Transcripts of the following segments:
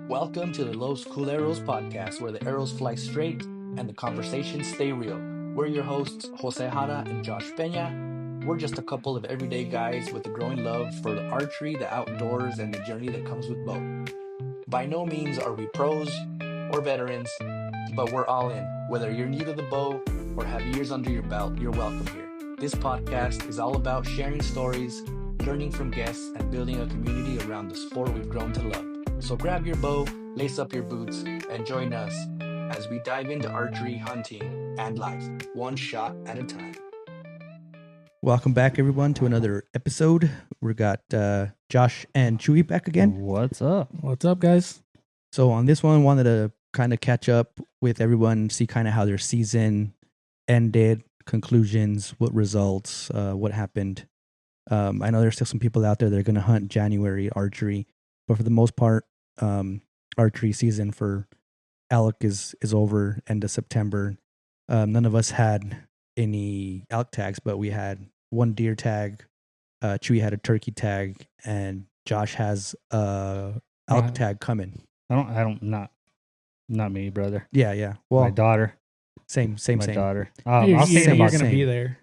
Welcome to the Los Culeros podcast, where the arrows fly straight and the conversations stay real. We're your hosts, Jose Jara and Josh Peña. We're just a couple of everyday guys with a growing love for the archery, the outdoors, and the journey that comes with both. By no means are we pros or veterans, but we're all in. Whether you're new to the bow or have years under your belt, you're welcome here. This podcast is all about sharing stories, learning from guests, and building a community around the sport we've grown to love. So grab your bow, lace up your boots, and join us as we dive into archery, hunting, and life, one shot at a time. Welcome back, everyone, to another episode. We got Josh and Chewy back again. What's up? What's up, guys? So on this one, wanted to kind of catch up with everyone, see kind of how their season ended, conclusions, what results, what happened. I know there's still some people out there that are going to hunt January archery, but for the most part, archery season for elk is over end of September. None of us had any elk tags, but we had one deer tag. Chewy had a turkey tag, and Josh has a elk tag coming. Not me, brother. Yeah. Well, my daughter. Same. My daughter. I'll think about going to be there.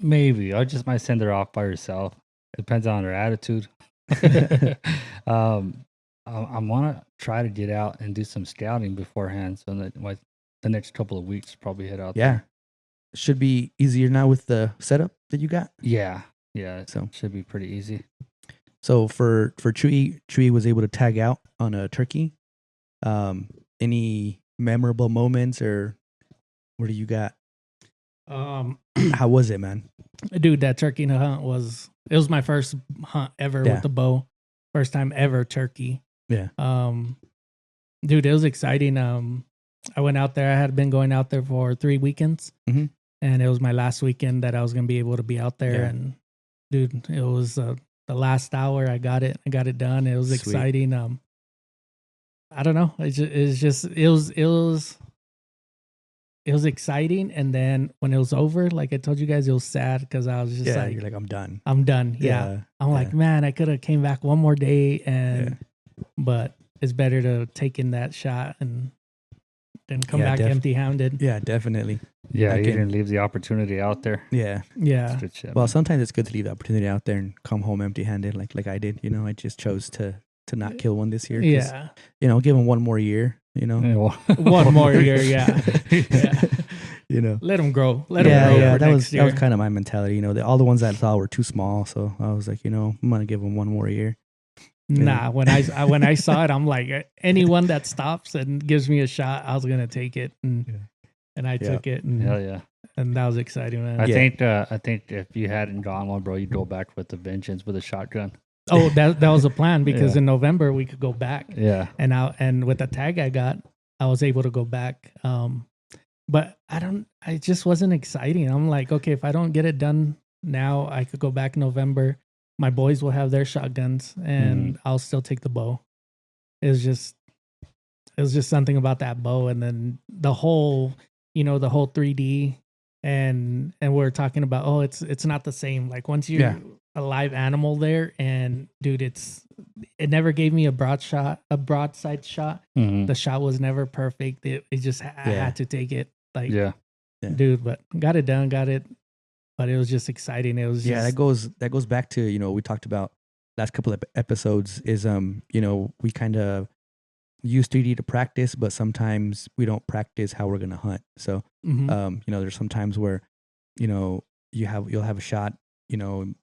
Maybe I just might send her off by herself. Depends on her attitude. I want to try to get out and do some scouting beforehand, so that the next couple of weeks probably head out. Yeah, should be easier now with the setup that you got. Yeah. So should be pretty easy. So for Chewy was able to tag out on a turkey. Any memorable moments, or what do you got? How was it, man? Dude, that turkey hunt was my first hunt ever with the bow. First time ever turkey. Yeah. Dude, it was exciting. I went out there. I had been going out there for 3 weekends, and it was my last weekend that I was going to be able to be out there. Yeah. And dude, it was the last hour. I got it done. It was sweet. Exciting. I don't know. It was exciting, and then when it was over, like I told you guys, it was sad because I was just like, you're like, I'm done. Yeah. I'm like, man, I could have came back one more day, but it's better to take in that shot and then come back empty-handed. Yeah, definitely. Yeah, you didn't leave the opportunity out there. Yeah. Well, sometimes it's good to leave the opportunity out there and come home empty-handed, like I did. I just chose to not kill one this year. Yeah. Give him one more year. One more year, yeah. Let them grow. That was kind of my mentality. All the ones that I thought were too small, so I was like, I'm gonna give them one more year. Nah, when I saw it, I'm like, anyone that stops and gives me a shot, I was gonna take it, and I took it. And, hell yeah, and that was exciting, man. I think if you hadn't gone one, bro, you'd go back with the vengeance with a shotgun. Oh, that was a plan because in November we could go back. Yeah. And with the tag I got, I was able to go back. But it just wasn't exciting. I'm like, okay, if I don't get it done now, I could go back in November. My boys will have their shotguns and I'll still take the bow. It was just something about that bow, and then the whole 3D and we're talking about, it's not the same. Like once you're a live animal there, and dude, it never gave me a broadside shot. The shot was never perfect. It just I had to take it. Like dude, but got it done, but it was just exciting. It was that goes back to we talked about last couple of episodes is we kind of use 3D to practice, but sometimes we don't practice how we're gonna hunt. So there's some times where you'll have a shot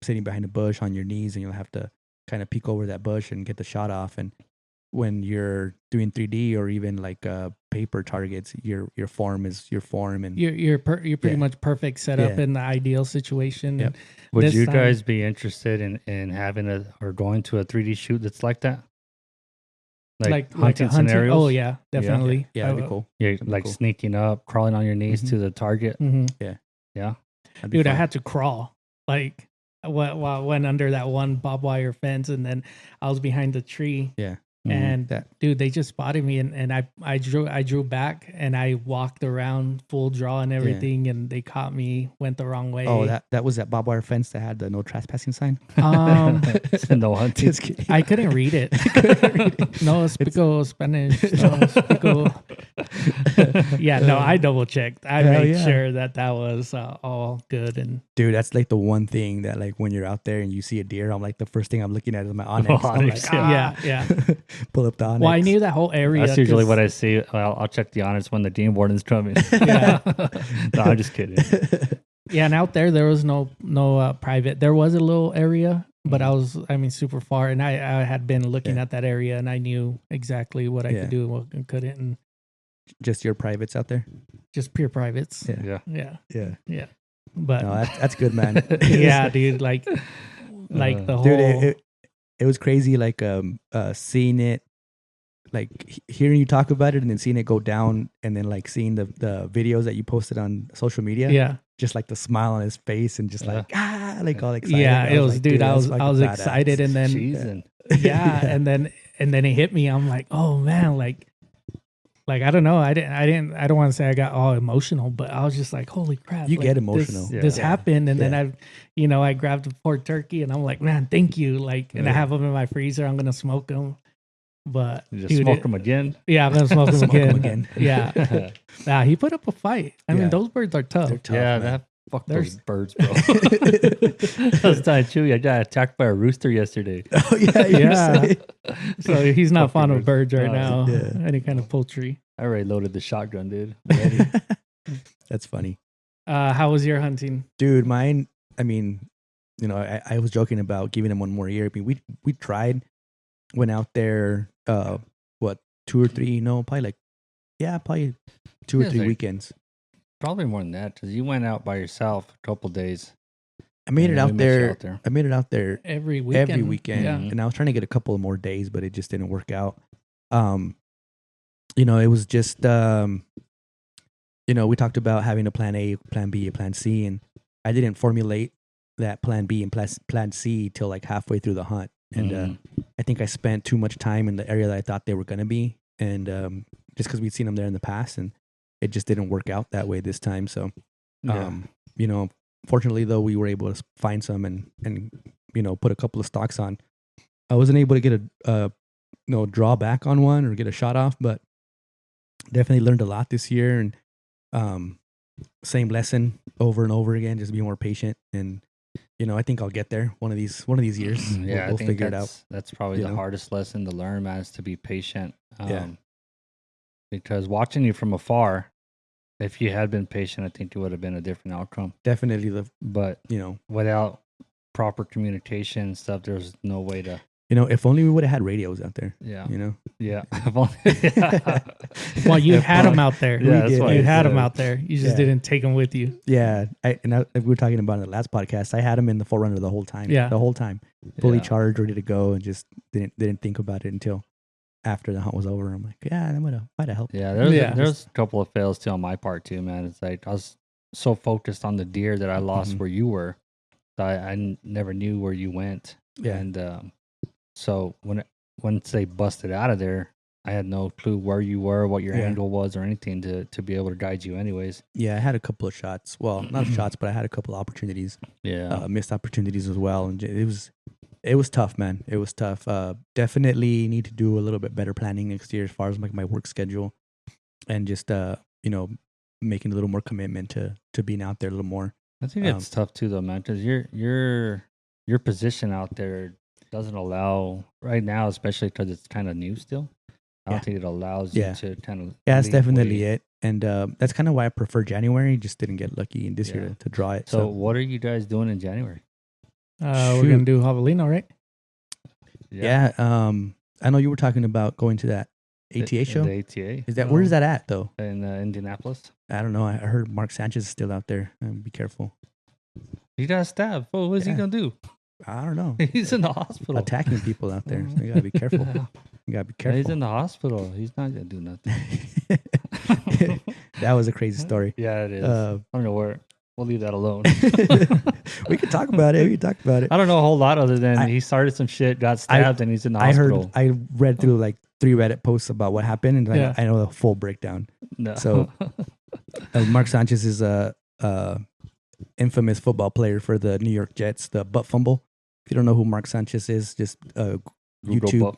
sitting behind a bush on your knees, and you'll have to kind of peek over that bush and get the shot off. And when you're doing 3D or even like paper targets, your form is your form, and you're pretty much perfect setup in the ideal situation. Yep. Would you guys be interested in having or going to a 3D shoot that's like that? Like hunting scenarios? Oh yeah, definitely. Yeah, that'd be cool. Yeah, like cool. Sneaking up, crawling on your knees to the target. Yeah. Dude, I had to crawl. Like I went under that one barbed wire fence, and then I was behind the tree. Yeah. And dude, they just spotted me, and I drew back, and I walked around full draw and everything, and they caught me. Went the wrong way. Oh, that was that barbed wire fence that had the no trespassing sign. No hunting. I couldn't read it. No, speak Spanish. No, yeah, no, I double checked. I made sure that was all good. And dude, that's like the one thing that, like, when you're out there and you see a deer, I'm like, the first thing I'm looking at is my Onyx. I'm like, yeah. Pull up the Onyx. Well, I knew that whole area. That's usually what I see. I'll check the honors when the game warden's coming. Yeah. No, I'm just kidding. Yeah, and out there was no private. There was a little area, but I was super far, and I had been looking at that area, and I knew exactly what I could do and what I couldn't. And just your privates out there? Just pure privates. Yeah. But no, that's good, man. Yeah, dude, like the whole. Dude, it was crazy, like seeing it, like hearing you talk about it, and then seeing it go down, and then like seeing the videos that you posted on social media. Yeah. Just like the smile on his face, and just like all excited. Yeah, it was, like, dude. I was badass. excited, and then and then it hit me. I'm like, oh man, like I don't know. I don't want to say I got all emotional, but I was just like, holy crap! You like, get emotional. This happened, and then I grabbed a pork turkey, and I'm like, man, thank you. Like, and I have them in my freezer. I'm gonna smoke them. But you just smoke them again. Yeah, I'm gonna smoke them again. Yeah. Nah, he put up a fight. I mean, those birds are tough. They're tough, yeah, fuck those birds, bro. I was telling Chewy, I got attacked by a rooster yesterday. Oh yeah. So he's not fond of birds right now. Yeah. Any kind of poultry. I already loaded the shotgun, dude. That's funny. How was your hunting, dude? Mine. I mean, I was joking about giving him one more year. I mean, we tried, went out there. 2 or 3? No, probably probably 2 or 3 weekends. Probably more than that, because you went out by yourself a couple days. I made it out there. I made it out there every weekend. Yeah. And I was trying to get a couple of more days, but it just didn't work out. It was just we talked about having a plan A, plan B, a plan C, and I didn't formulate that plan B and plan C till like halfway through the hunt. And I think I spent too much time in the area that I thought they were going to be. And just because we'd seen them there in the past, and it just didn't work out that way this time. So, fortunately, though, we were able to find some and put a couple of stocks on. I wasn't able to get a draw back on one or get a shot off, but definitely learned a lot this year. And same lesson over and over again, just be more patient. And I think I'll get there one of these years. Yeah, we'll figure it out. That's probably the hardest lesson to learn, man, is to be patient. Because watching you from afar, if you had been patient, I think it would have been a different outcome. Definitely. But without proper communication and stuff, there's no way to. If only we would have had radios out there. Yeah. Yeah. Well, you had them out there. Yeah, you had them out there. You just didn't take them with you. Yeah. We were talking about in the last podcast. I had them in the Forerunner the whole time. Yeah. The whole time. Fully charged, ready to go, and just didn't think about it until after the hunt was over. I'm like, that might have helped. Yeah. There's a couple of fails too on my part too, man. It's like I was so focused on the deer that I lost where you were. So I never knew where you went. Yeah. And so once they busted out of there, I had no clue where you were, what your angle was, or anything to be able to guide you anyways. Yeah, I had a couple of shots. Well, not shots, but I had a couple of opportunities. Yeah. Missed opportunities as well. And it was tough, man. It was tough. Definitely need to do a little bit better planning next year as far as like my work schedule, and just making a little more commitment to being out there a little more. I think it's tough too, though, man, because your position out there doesn't allow right now, especially because it's kind of new still. I don't think it allows you to kind of. Yeah, that's definitely it, and that's kind of why I prefer January. Just didn't get lucky in this year to draw it. So, what are you guys doing in January? We're gonna do javelina, right? Yeah. I know you were talking about going to that ATA show. The ATA is that where is that at though? In Indianapolis. I don't know. I heard Mark Sanchez is still out there. Be careful. He got stabbed. Well, what's he gonna do? I don't know. He's in the hospital. Attacking people out there. So you gotta be careful. You gotta be careful. He's in the hospital. He's not gonna do nothing. That was a crazy story. Yeah, it is. I don't know where. We'll leave that alone. We could talk about it. I don't know a whole lot other than he started some shit, got stabbed, and he's in the hospital. I read through like 3 Reddit posts about what happened, and I know the full breakdown. No. So Mark Sanchez is a infamous football player for the New York Jets, the butt fumble. If you don't know who Mark Sanchez is, just YouTube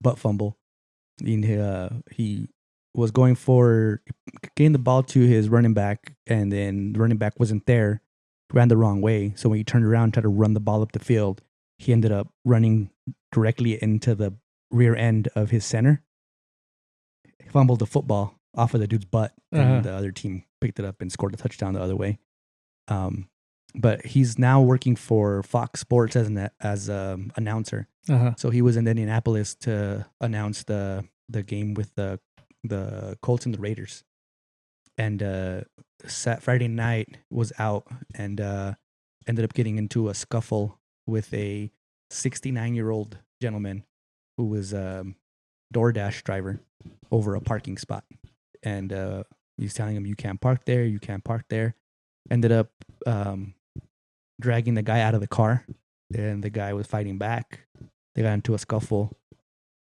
butt fumble. He was going for getting the ball to his running back, and then the running back wasn't there, ran the wrong way. So when he turned around and tried to run the ball up the field, he ended up running directly into the rear end of his center. He fumbled the football off of the dude's butt, and the other team picked it up and scored a touchdown the other way. But he's now working for Fox Sports as an announcer. So he was in Indianapolis to announce the game with the Colts and the Raiders. And Friday night was out and ended up getting into a scuffle with a 69-year-old gentleman who was a DoorDash driver over a parking spot. And he's telling him, you can't park there, you can't park there. Ended up dragging the guy out of the car, and the guy was fighting back. They got into a scuffle.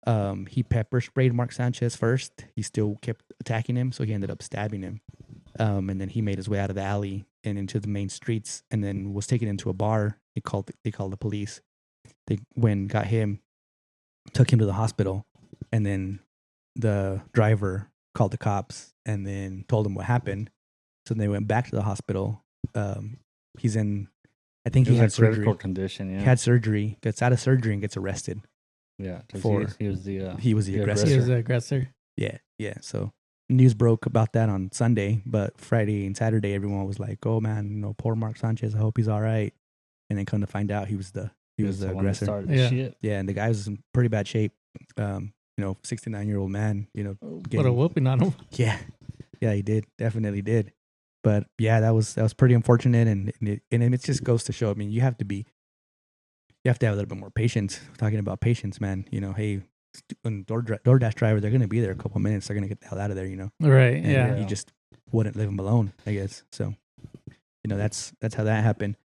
He pepper sprayed Mark Sanchez first. He still kept attacking him, so he ended up stabbing him. And then he made his way out of the alley and into the main streets, and then was taken into a bar. They called the police. They got him, took him to the hospital, and then the driver called the cops and then told him what happened. So they went back to the hospital. He's in, I think he had surgery. Critical condition. Yeah, he had surgery. Gets out of surgery and gets arrested. Yeah, he was the aggressor. He was the aggressor. Yeah. So news broke about that on Sunday, but Friday and Saturday, everyone was like, "Oh man, poor Mark Sanchez. I hope he's all right." And then come to find out, he was the aggressor. Yeah, and the guy was in pretty bad shape. 69-year-old man. What a whooping on him. Yeah, he did. Definitely did. But yeah, that was pretty unfortunate, and it just goes to show. I mean, you have to have a little bit more patience. Talking about patience, man. Hey, when DoorDash driver, they're gonna be there a couple of minutes. They're gonna get the hell out of there. Right? And yeah. You just wouldn't leave them alone, I guess. So, that's how that happened.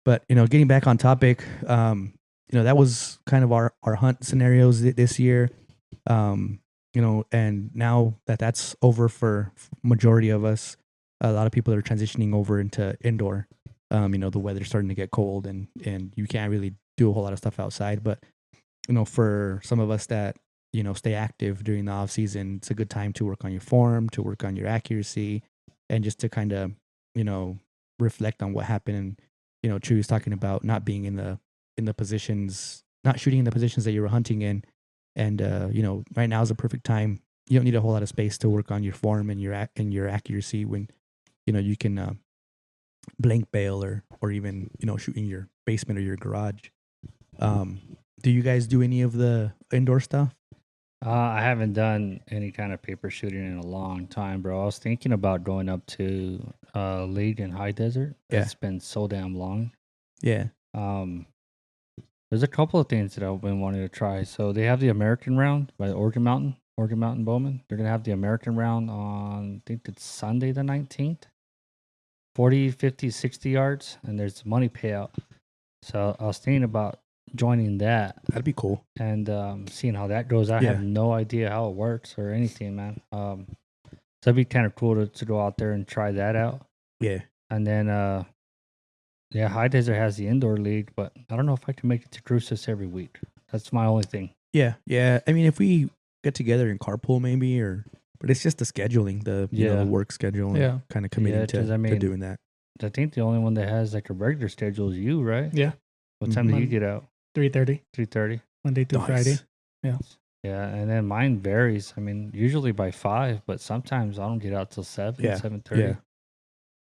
But getting back on topic, that was kind of our hunt scenarios this year. And now that's over for majority of us. A lot of people are transitioning over into indoor. The weather's starting to get cold, and you can't really do a whole lot of stuff outside. But for some of us that stay active during the off season, it's a good time to work on your form, to work on your accuracy, and just to kind of reflect on what happened. And Chewy's talking about not being in the positions, not shooting in the positions that you were hunting in, and right now is a perfect time. You don't need a whole lot of space to work on your form and your accuracy when you can blank bail or even shoot in your basement or your garage. Do you guys do any of the indoor stuff? I haven't done any kind of paper shooting in a long time, bro. I was thinking about going up to League in High Desert. Yeah. It's been so damn long. Yeah. There's a couple of things that I've been wanting to try. So they have the American round by Organ Mountain Bowman. They're going to have the American round on, I think it's Sunday the 19th. 40, 50, 60 yards, and there's money payout. So I was thinking about joining that. That'd be cool. And seeing how that goes. I have no idea how it works or anything, man. So it'd be kind of cool to go out there and try that out. Yeah. And then, High Desert has the indoor league, but I don't know if I can make it to Cruces every week. That's my only thing. Yeah. I mean, if we get together in carpool maybe, but it's just the scheduling, the work schedule, and kind of committing to doing that. I think the only one that has like a regular schedule is you, right? Yeah. What time do you get out? 3:30. 3:30. Monday through Friday. Yeah. Yeah, and then mine varies. I mean, usually by 5, but sometimes I don't get out till 7, 7:30. Yeah.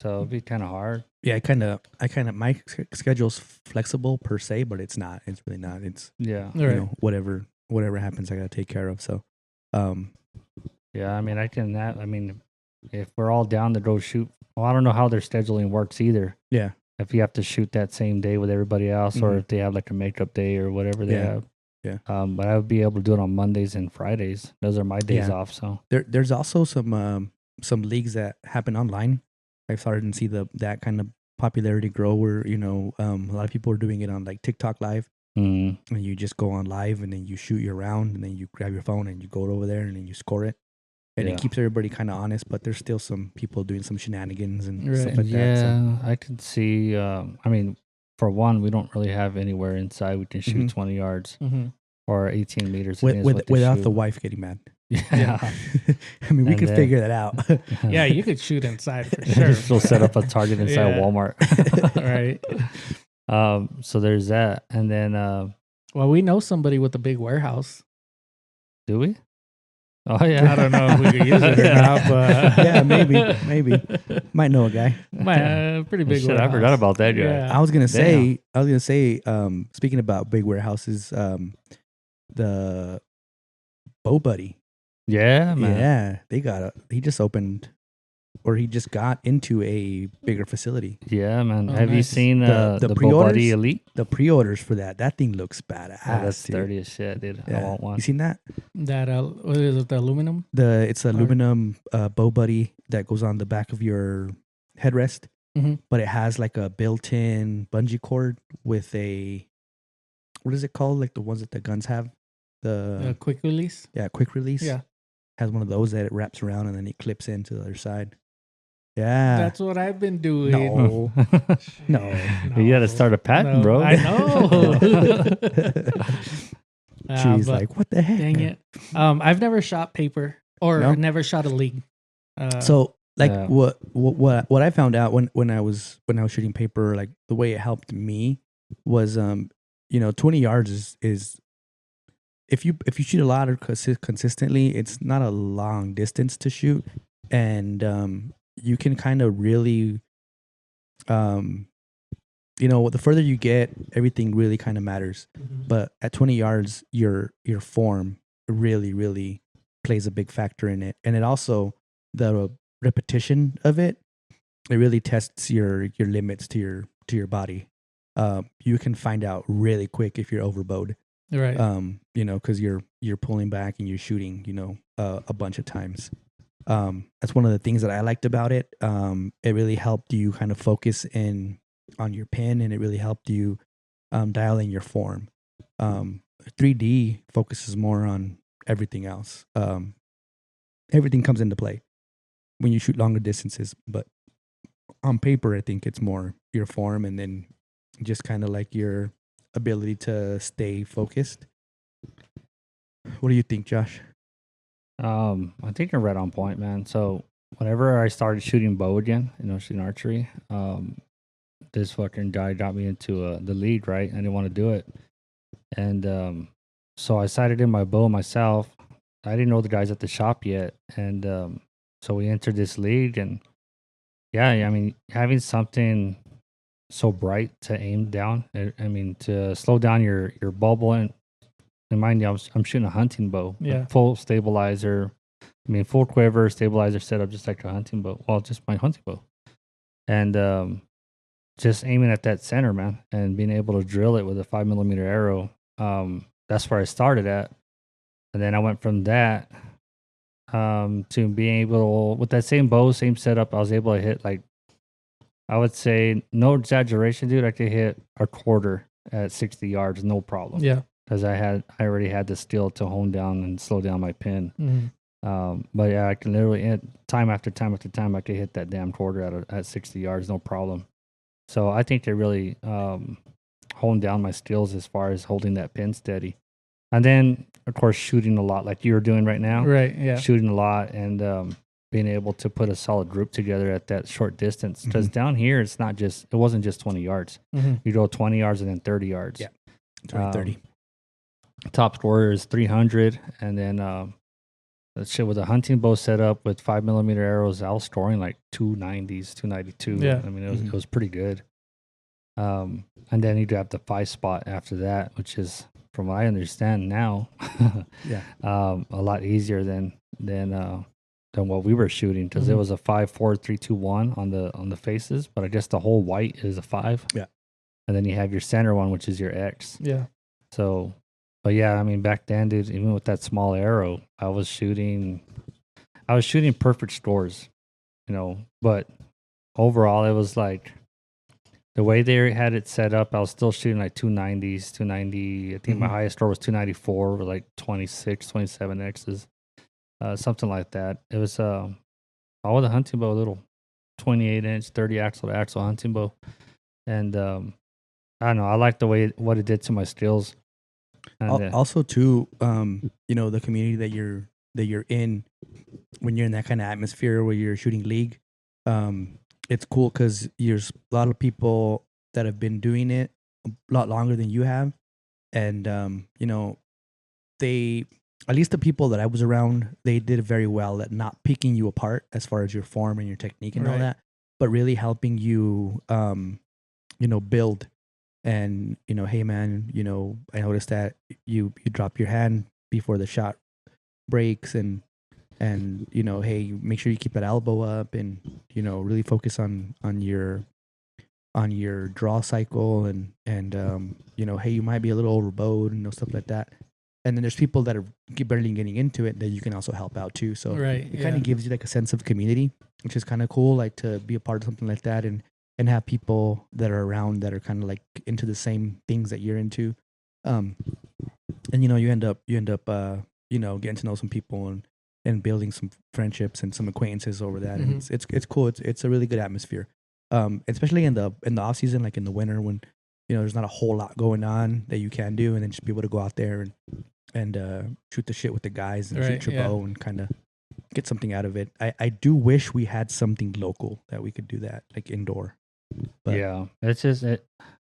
So it'd be kind of hard. Yeah, my schedule's flexible per se, but it's not. It's really not. It's whatever happens, I gotta take care of. So, yeah, I mean, if we're all down to go shoot, well, I don't know how their scheduling works either. Yeah. If you have to shoot that same day with everybody else, or if they have like a makeup day or whatever they have. Yeah. But I would be able to do it on Mondays and Fridays. Those are my days off. So there's also some leagues that happen online. I've started to see that kind of popularity grow where, a lot of people are doing it on like TikTok live. Mm. And you just go on live and then you shoot your round and then you grab your phone and you go over there and then you score it. And Yeah. it keeps everybody kind of honest, but there's still some people doing some shenanigans and Right. stuff like that. Yeah, I can see. I mean, for one, we don't really have anywhere inside we can shoot Mhm. 20 yards Mm-hmm. or 18 meters. I think is what they Without shoot. the wife getting mad. Yeah. I mean, we And could then- figure that out. Yeah, you could shoot inside for sure. She'll set up a target inside Yeah. Walmart. Right. So there's that. And then, Well, we know somebody with a big warehouse. do we? Oh, yeah. I don't know if we could use it or Yeah. not, but Yeah, maybe. Might know a guy. Pretty big. Shit, I forgot warehouse. about that guy. Yeah. I was gonna say, speaking about big warehouses, the Bow Buddy. Yeah, man. Yeah, he just opened, or he just got into a bigger facility. Yeah, man. Oh, Have you nice. seen The the Bow pre-orders? Buddy Elite? The pre-orders for that thing looks badass. Yeah, that's dude. dirty as shit, dude. I Yeah. want one. You seen that? That what is it? The aluminum. It's aluminum Bow Buddy that goes on the back of your headrest, Mhm. but it has like a built-in bungee cord with a, what is it called? Like the ones that the guns have. Quick release. Quick release. Yeah. Has one of those that it wraps around and then it clips into the other side. Yeah. That's what I've been doing. No. No. You got to start a patent, No, bro. I know. She's but like, what the heck? dang it. I've never shot paper or No? never shot a league. So like Yeah. what I found out when I was shooting paper, like the way it helped me was 20 yards is if you shoot a lot or consistently, it's not a long distance to shoot, and you can kind of really the further you get, everything really kind of matters. But at 20 yards, your form really plays a big factor in it, and it also the repetition of it really tests your limits to your body. You can find out really quick if you're overbowed. right. Because you're pulling back and you're shooting, a bunch of times. That's one of the things that I liked about it. It really helped you kind of focus in on your pin, and it really helped you dial in your form. 3D focuses more on everything else. Everything comes into play when you shoot longer distances, but on paper, I think it's more your form and then just kind of like your ability to stay focused. What do you think, Josh? I think you're right on point, man. So whenever I started shooting bow again, shooting archery, this fucking guy got me into the league, right? I didn't want to do it. And so I sighted in my bow myself. I didn't know the guys at the shop yet. And so we entered this league, and yeah, I mean, having something so bright to aim down, to slow down your bubble. And mind you, I'm shooting a hunting bow. Yeah. Full stabilizer. Full quiver, stabilizer setup, just like a hunting bow. Well, just my hunting bow. And just aiming at that center, man, and being able to drill it with a 5mm arrow. That's where I started at. And then I went from that to being able, with that same bow, same setup, I was able to hit, like, I would say, no exaggeration, dude, I could hit a quarter at 60 yards, no problem. Yeah. Because I already had the skill to hone down and slow down my pin. Mhm. But yeah, I can literally time after time after time, I could hit that damn quarter at 60 yards, no problem. So I think they really honed down my skills as far as holding that pin steady. And then, of course, shooting a lot like you're doing right now. Right. Yeah. Shooting a lot and being able to put a solid group together at that short distance. Because down here, it wasn't just 20 yards. Mhm. You go 20 yards and then 30 yards. Yeah. 20-30. Top scorer is 300. And then that shit with a hunting bow set up with 5mm arrows, I was scoring like 290s, 292. Yeah. It was pretty good. And then you have the 5 spot after that, which is, from what I understand now, Yeah. a lot easier than what we were shooting, because it was a 5, 4, 3, 2, 1 on the faces, but I guess the whole white is a 5. Yeah. And then you have your center one, which is your X. Yeah. So, but yeah, back then, dude, even with that small arrow, I was shooting perfect scores, but overall, it was like the way they had it set up. I was still shooting like 290s, 290. I think my Mhm. highest score was 294 with like 26, 27 X's, something like that. It was all with a hunting bow, a little 28-inch, 30 axle to axle hunting bow, and I don't know. I like the way what it did to my skills. And Also, too, the community that you're in when you're in that kind of atmosphere where you're shooting league, it's cool because there's a lot of people that have been doing it a lot longer than you have, and they, at least the people that I was around, they did very well at not picking you apart as far as your form and your technique and all Right. that, but really helping you, build. And hey man, I noticed that you drop your hand before the shot breaks, and hey, make sure you keep that elbow up, and really focus on your draw cycle, and hey, you might be a little overbowed, stuff like that. And then there's people that are barely getting into it that you can also help out too. So Right. it kind of gives you like a sense of community, which is kind of cool, like to be a part of something like that, and have people that are around that are kind of like into the same things that you're into. And you end up getting to know some people, and building some friendships and some acquaintances over that. And it's cool. It's a really good atmosphere. Especially in the off season, like in the winter, when there's not a whole lot going on that you can do, and then just be able to go out there and shoot the shit with the guys, and Right, shoot your yeah. bow, and kind of get something out of it. I do wish we had something local that we could do that, like indoor. But yeah, it's just it,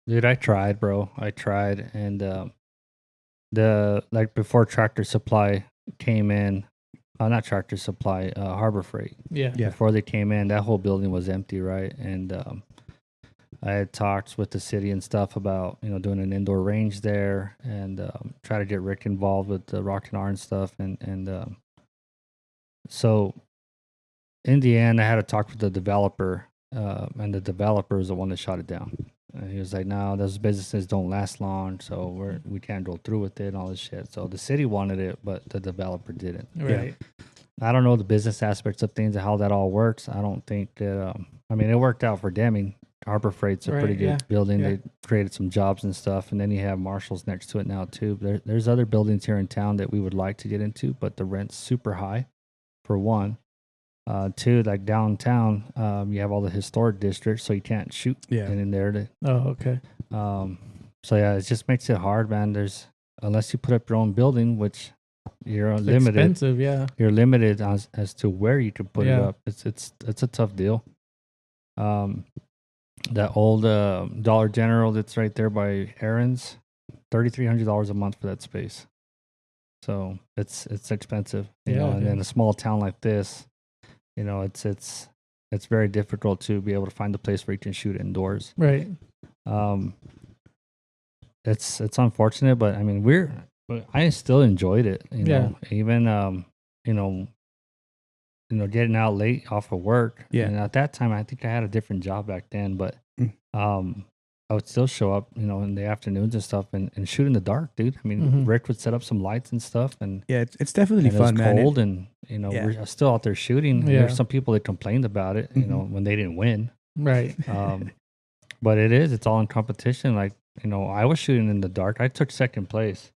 dude. I tried, bro. I tried, and the like before Tractor Supply came in, not Tractor Supply, Harbor Freight. Yeah. Yeah. Before they came in, that whole building was empty, right? And I had talks with the city and stuff about doing an indoor range there, and try to get Rick involved with the Rock and R and stuff, and so in the end, I had to talk with the developer, and the developer is the one that shot it down. He was like, "No, those businesses don't last long, so we can't go through with it and all this shit." So the city wanted it, but the developer didn't. Right. I don't know the business aspects of things and how that all works. I don't think that. I mean, it worked out for Deming. Harbor Freight's a Right, pretty good yeah, building. yeah. They created some jobs and stuff, and then you have Marshalls next to it now too. There's other buildings here in town that we would like to get into, but the rent's super high. For one, two, like downtown, you have all the historic districts, so you can't shoot Yeah. in there. Oh, okay. So yeah, it just makes it hard, man. Unless you put up your own building, which you're It's limited. expensive, yeah. You're limited as to where you can put it Yeah. up. It's a tough deal. That old Dollar General that's right there by Aaron's, $3,300 a month for that space. So it's expensive, Yeah, and yeah. in a small town like this, it's very difficult to be able to find a place where you can shoot indoors. Right. It's unfortunate, but I mean I still enjoyed it, Yeah. even getting out late off of work. Yeah. And at that time, I think I had a different job back then, but Mm. I would still show up, in the afternoons and stuff and shoot in the dark, dude. I mean, Mhm. Rick would set up some lights and stuff, and Yeah, it's definitely it fun, was man. cold, and Yeah. we're still out there shooting. Yeah. There's some people that complained about it, Mhm. when they didn't win. Right. But it's all in competition. Like, I was shooting in the dark. I took second place,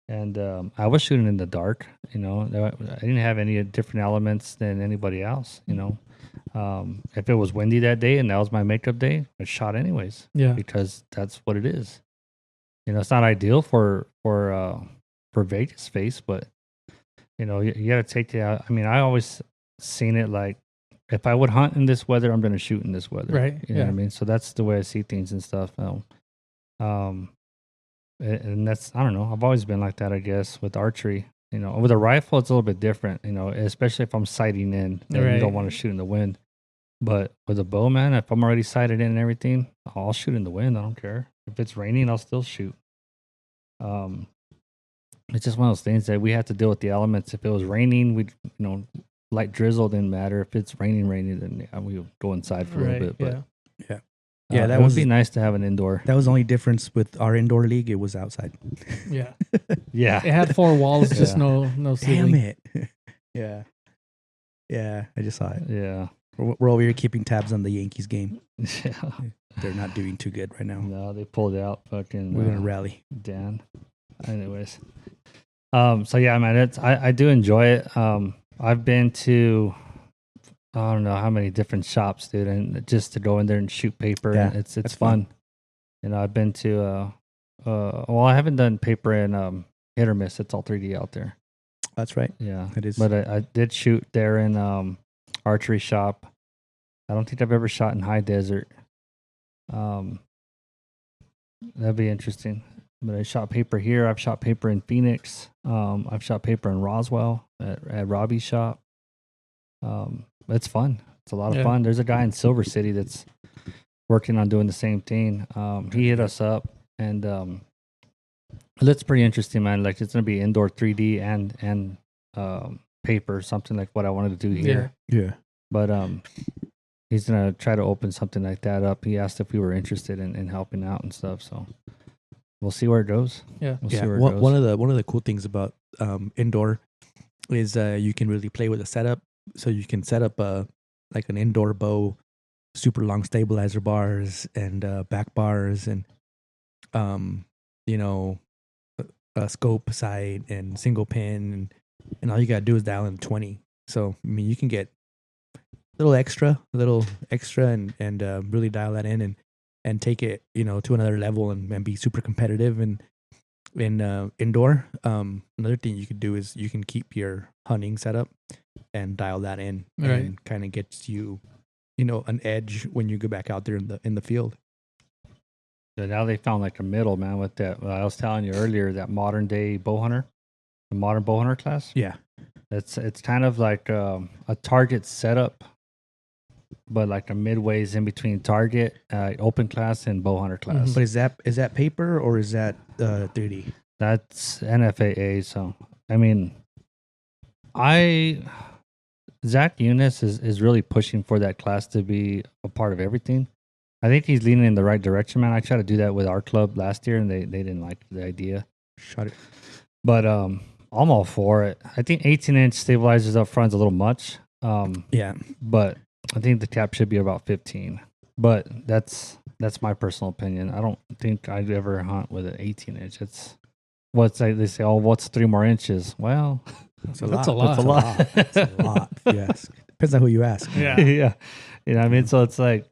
and I was shooting in the dark. I didn't have any different elements than anybody else. If it was windy that day and that was my makeup day, I shot anyways. Yeah. Because that's what it is. It's not ideal for Vegas face, but you got to take the. I mean, I always seen it like, if I would hunt in this weather, I'm going to shoot in this weather. Right, You know what I yeah. mean? So that's the way I see things and stuff. And that's, I don't know. I've always been like that, I guess, with archery. With a rifle, it's a little bit different. Especially if I'm sighting in, then you Right. don't want to shoot in the wind. But with a bow, man, if I'm already sighted in and everything, I'll shoot in the wind. I don't care. If it's raining, I'll still shoot. It's just one of those things that we have to deal with the elements. If it was raining, we'd, light drizzle didn't matter. If it's raining, then we would go inside for a Right. little bit. But Yeah. Yeah, that it was would be nice to have an indoor. That was the only difference with our indoor league. It was outside. Yeah. Yeah. It had 4 walls, just Yeah. no Damn ceiling. it. Yeah. Yeah, I just saw it. Yeah. We're over here keeping tabs on the Yankees game. Yeah. They're not doing too good right now. No, they pulled out fucking. We're gonna rally. Dan. Anyways, so yeah, man, I do enjoy it. I've been to I don't know how many different shops, dude, and just to go in there and shoot paper, Yeah, and it's that's fun. You know, I've been to well, I haven't done paper and hit or miss. It's all 3D out there. That's right. Yeah, It is. But I did shoot there in archery shop. I don't think I've ever shot in high desert. That'd be interesting. But I shot paper here. I've shot paper in Phoenix. I've shot paper in Roswell at Robbie's shop. It's fun. It's a lot of fun. There's a guy in Silver City that's working on doing the same thing. He hit us up, and it looks pretty interesting, man. Like it's gonna be indoor 3D and paper, something like what I wanted to do here. Yeah. But he's gonna try to open something like that up. He asked if we were interested in helping out and stuff. So we'll see where it goes. Yeah. We'll see where it goes. One of the cool things about indoor is you can really play with the setup. So you can set up like an indoor bow, super long stabilizer bars and back bars, and you know, a scope sight and single pin, and all you gotta do is dial in 20. So I mean, you can get a little extra, and really dial that in and take it, you know, to another level and be super competitive and in indoor. Another thing you could do is you can keep your hunting setup and dial that in, and kind of gets you, you know, an edge when you go back out there in the field. So now they found like a middle, man, with that. I was telling you earlier, that modern day bow hunter, the modern bow hunter class. Yeah, it's kind of like a target setup, but like a midways in between target, open class, and bow hunter class. But is that paper or is that 3D? That's NFAA. So I mean, Zach Eunice is really pushing for that class to be a part of everything. I think he's leaning in the right direction, man. I tried to do that with our club last year, and they didn't like the idea. Shut it. But I'm all for it. I think 18-inch stabilizers up front is a little much. Yeah, but I think the cap should be about 15. But that's my personal opinion. I don't think I'd ever hunt with an 18-inch. It's what's like they say. Oh, what's 3 more inches? Well, that's a That's lot. a lot. That's a lot. Yes, depends on who you ask. Yeah. yeah. You know what I mean? So it's like,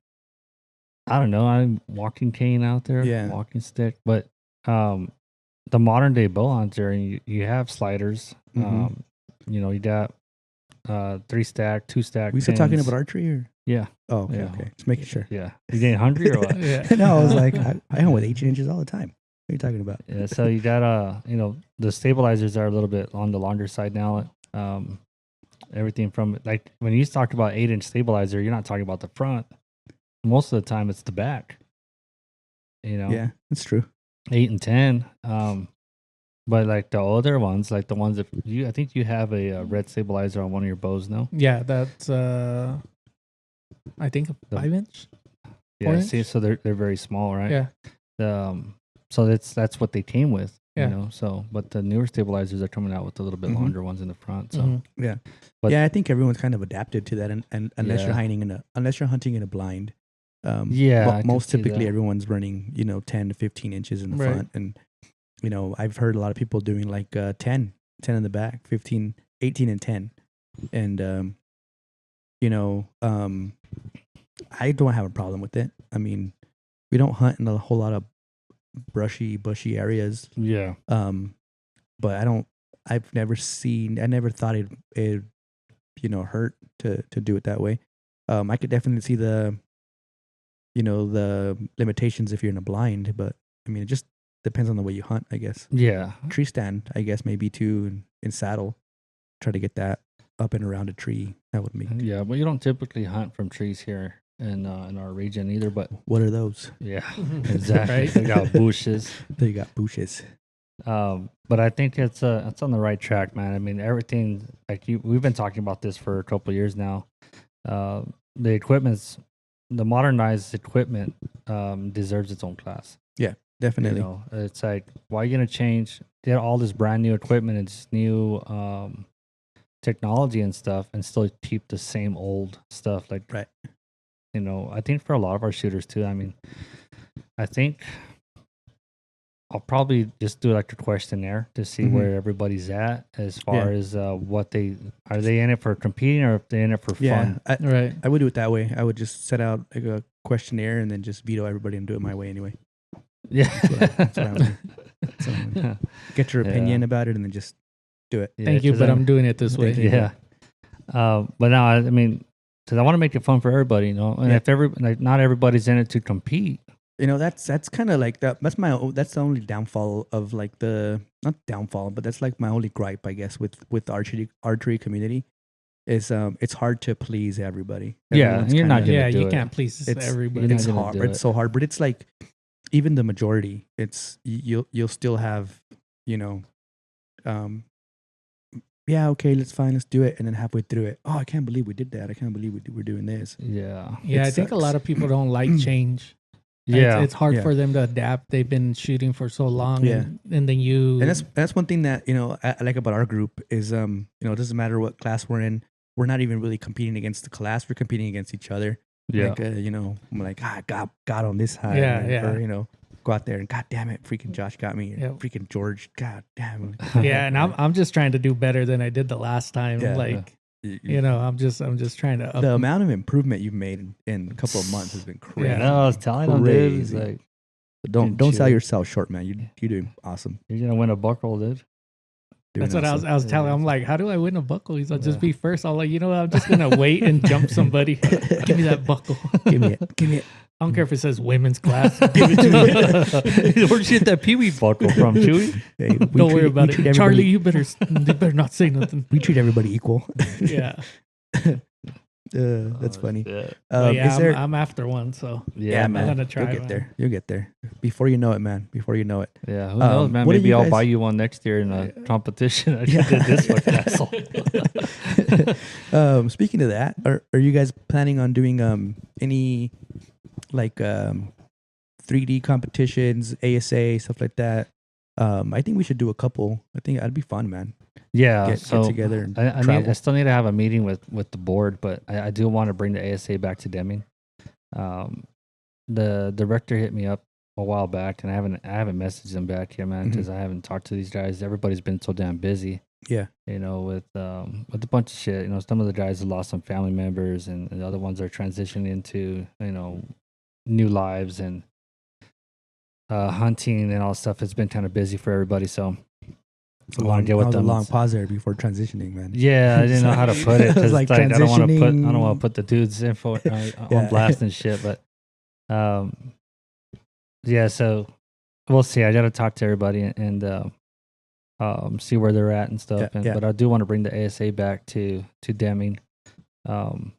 I don't know. I'm walking cane out there, walking stick. But the modern day bow hunter, and you have sliders. Mhm. You know, you got 3 stack, 2 stack. We still talking pins. about archery or? Yeah. Oh, okay, Yeah. okay. Just making sure. Yeah. You getting hungry or what? Yeah. No, I was like, I hunt with 18 inches all the time. What are you talking about? Yeah. So you got you know, the stabilizers are a little bit on the longer side now. Everything from like when you talk about 8-inch stabilizer, you're not talking about the front. Most of the time, it's the back. You know. Yeah, that's true. 8 and 10. But like the older ones, like the ones that I think you have a red stabilizer on one of your bows, no? Yeah, that's I think a 5-inch. Yeah. 4-inch? See, so they're very small, right? Yeah. So that's what they came with. Yeah. You know. So, but the newer stabilizers are coming out with a little bit Mhm. longer ones in the front. So, Mhm. Yeah, But- yeah. I think everyone's kind of adapted to that, and unless Yeah. you're hunting in a blind, Yeah, I can most see typically that. everyone's running 10 to 15 inches in the Right. front, and I've heard a lot of people doing like 10 in the back, 15, 18 and 10, and I don't have a problem with it. I mean, we don't hunt in a whole lot of bushy areas. Yeah. But I never thought it hurt to do it that way. I could definitely see the limitations if you're in a blind, but I mean, it just depends on the way you hunt, I guess. Yeah. Tree stand, I guess, maybe too, and in saddle, try to get that up and around a tree. That would make. Yeah. But you don't typically hunt from trees here in our region either. But What are those? yeah, exactly. Right. They got bushes. They got bushes. But I think it's on the right track, man. I mean, everything we've been talking about this for a couple of years now. The modernized equipment deserves its own class. Yeah, definitely. You know, it's like, why are you gonna get all this brand new equipment and this new technology and stuff and still keep the same old stuff. Like, Right. you know, I think for a lot of our shooters too. I mean, I think I'll probably just do like a questionnaire to see Mhm. where everybody's at as far Yeah. as what they are they in it for competing or if they in it for Yeah, fun. Right. I would do it that way. I would just set out like a questionnaire and then just veto everybody and do it my way anyway. Yeah. That's what I would do. That's what I would do. Get your Yeah. opinion about it and then just do it. Yeah, Thank you, 'cause but I- I'm doing it this way. Thank you. Yeah. But now, I mean, because I want to make it fun for everybody, you know, and Yeah. if like not everybody's in it to compete. You know, that's kind of like that. That's the only downfall of like the not downfall, but that's like my only gripe, I guess, with the archery community is it's hard to please everybody. Yeah, Everyone's you're not kinda- gonna Yeah, do you it. can't please It's- everybody. You're It's not gonna hard. do It's it. so hard, but it's like even the majority. It's you'll still have yeah, okay, let's do it, and then halfway through it, oh, I can't believe we did that. I can't believe we're doing this. Yeah. Yeah, It I think a sucks. lot of people don't like change. Yeah. It's hard Yeah. for them to adapt. They've been shooting for so long, Yeah. and then you. And that's one thing that I like about our group is it doesn't matter what class we're in. We're not even really competing against the class. We're competing against each other. Yeah. Like, I'm like, God on this side. Yeah, and, yeah. Or, go out there and God damn it, freaking Josh got me. Yeah. Freaking George, God damn. yeah, and I'm just trying to do better than I did the last time. Yeah. Like I'm just trying to up. The amount of improvement you've made in a couple of months has been crazy. Yeah. No, I was telling them, dude, it's Crazy. like, Don't Dude, sell chill. yourself short, man. You're doing awesome. you're gonna win a buckle, dude. That's Doing what awesome. I was telling. I'm like, how do I win a buckle? He's like, just Yeah. be first. I'm like, I'm just gonna wait and jump somebody. Give me that buckle. Give me it. Give me it. I don't care if it says women's class. Give it to me. Where'd you get that Pee-wee buckle from, Chewy? Hey, we Don't worry treat- about we treat it, everybody- Charlie. You better not say nothing. We treat everybody equal. Yeah. That's Oh, funny. shit. But yeah, Is there? I'm after one. So Yeah, I'm man. gonna try. You'll get man. there. You'll get there. Before you know it, man. Before you know it. Yeah, who knows, man? what do Maybe you I'll guys- buy you one next year in a competition. I just did this one, asshole. Speaking of that, are you guys planning on doing any like 3D competitions, ASA stuff like that? I think we should do a couple. I think that'd be fun, man. Yeah, Get so together and I travel. still need to have a meeting with the board, but I do want to bring the ASA back to Deming. The director hit me up a while back, and I haven't messaged him back yet, man, Mhm. because I haven't talked to these guys. Everybody's been so damn busy, Yeah. with a bunch of shit. Some of the guys have lost some family members, and the other ones are transitioning into new lives and hunting and all stuff. It's been kind of busy for everybody, so. It's a I wanna long, get with that was a them. long pause there before transitioning, man. Yeah, I didn't know how to put it. 'Cause It's like I don't want to transitioning. put the dude's info on Yeah. blast and shit. But yeah. So we'll see. I got to talk to everybody and see where they're at and stuff. Yeah, yeah. But I do want to bring the ASA back to Deming. I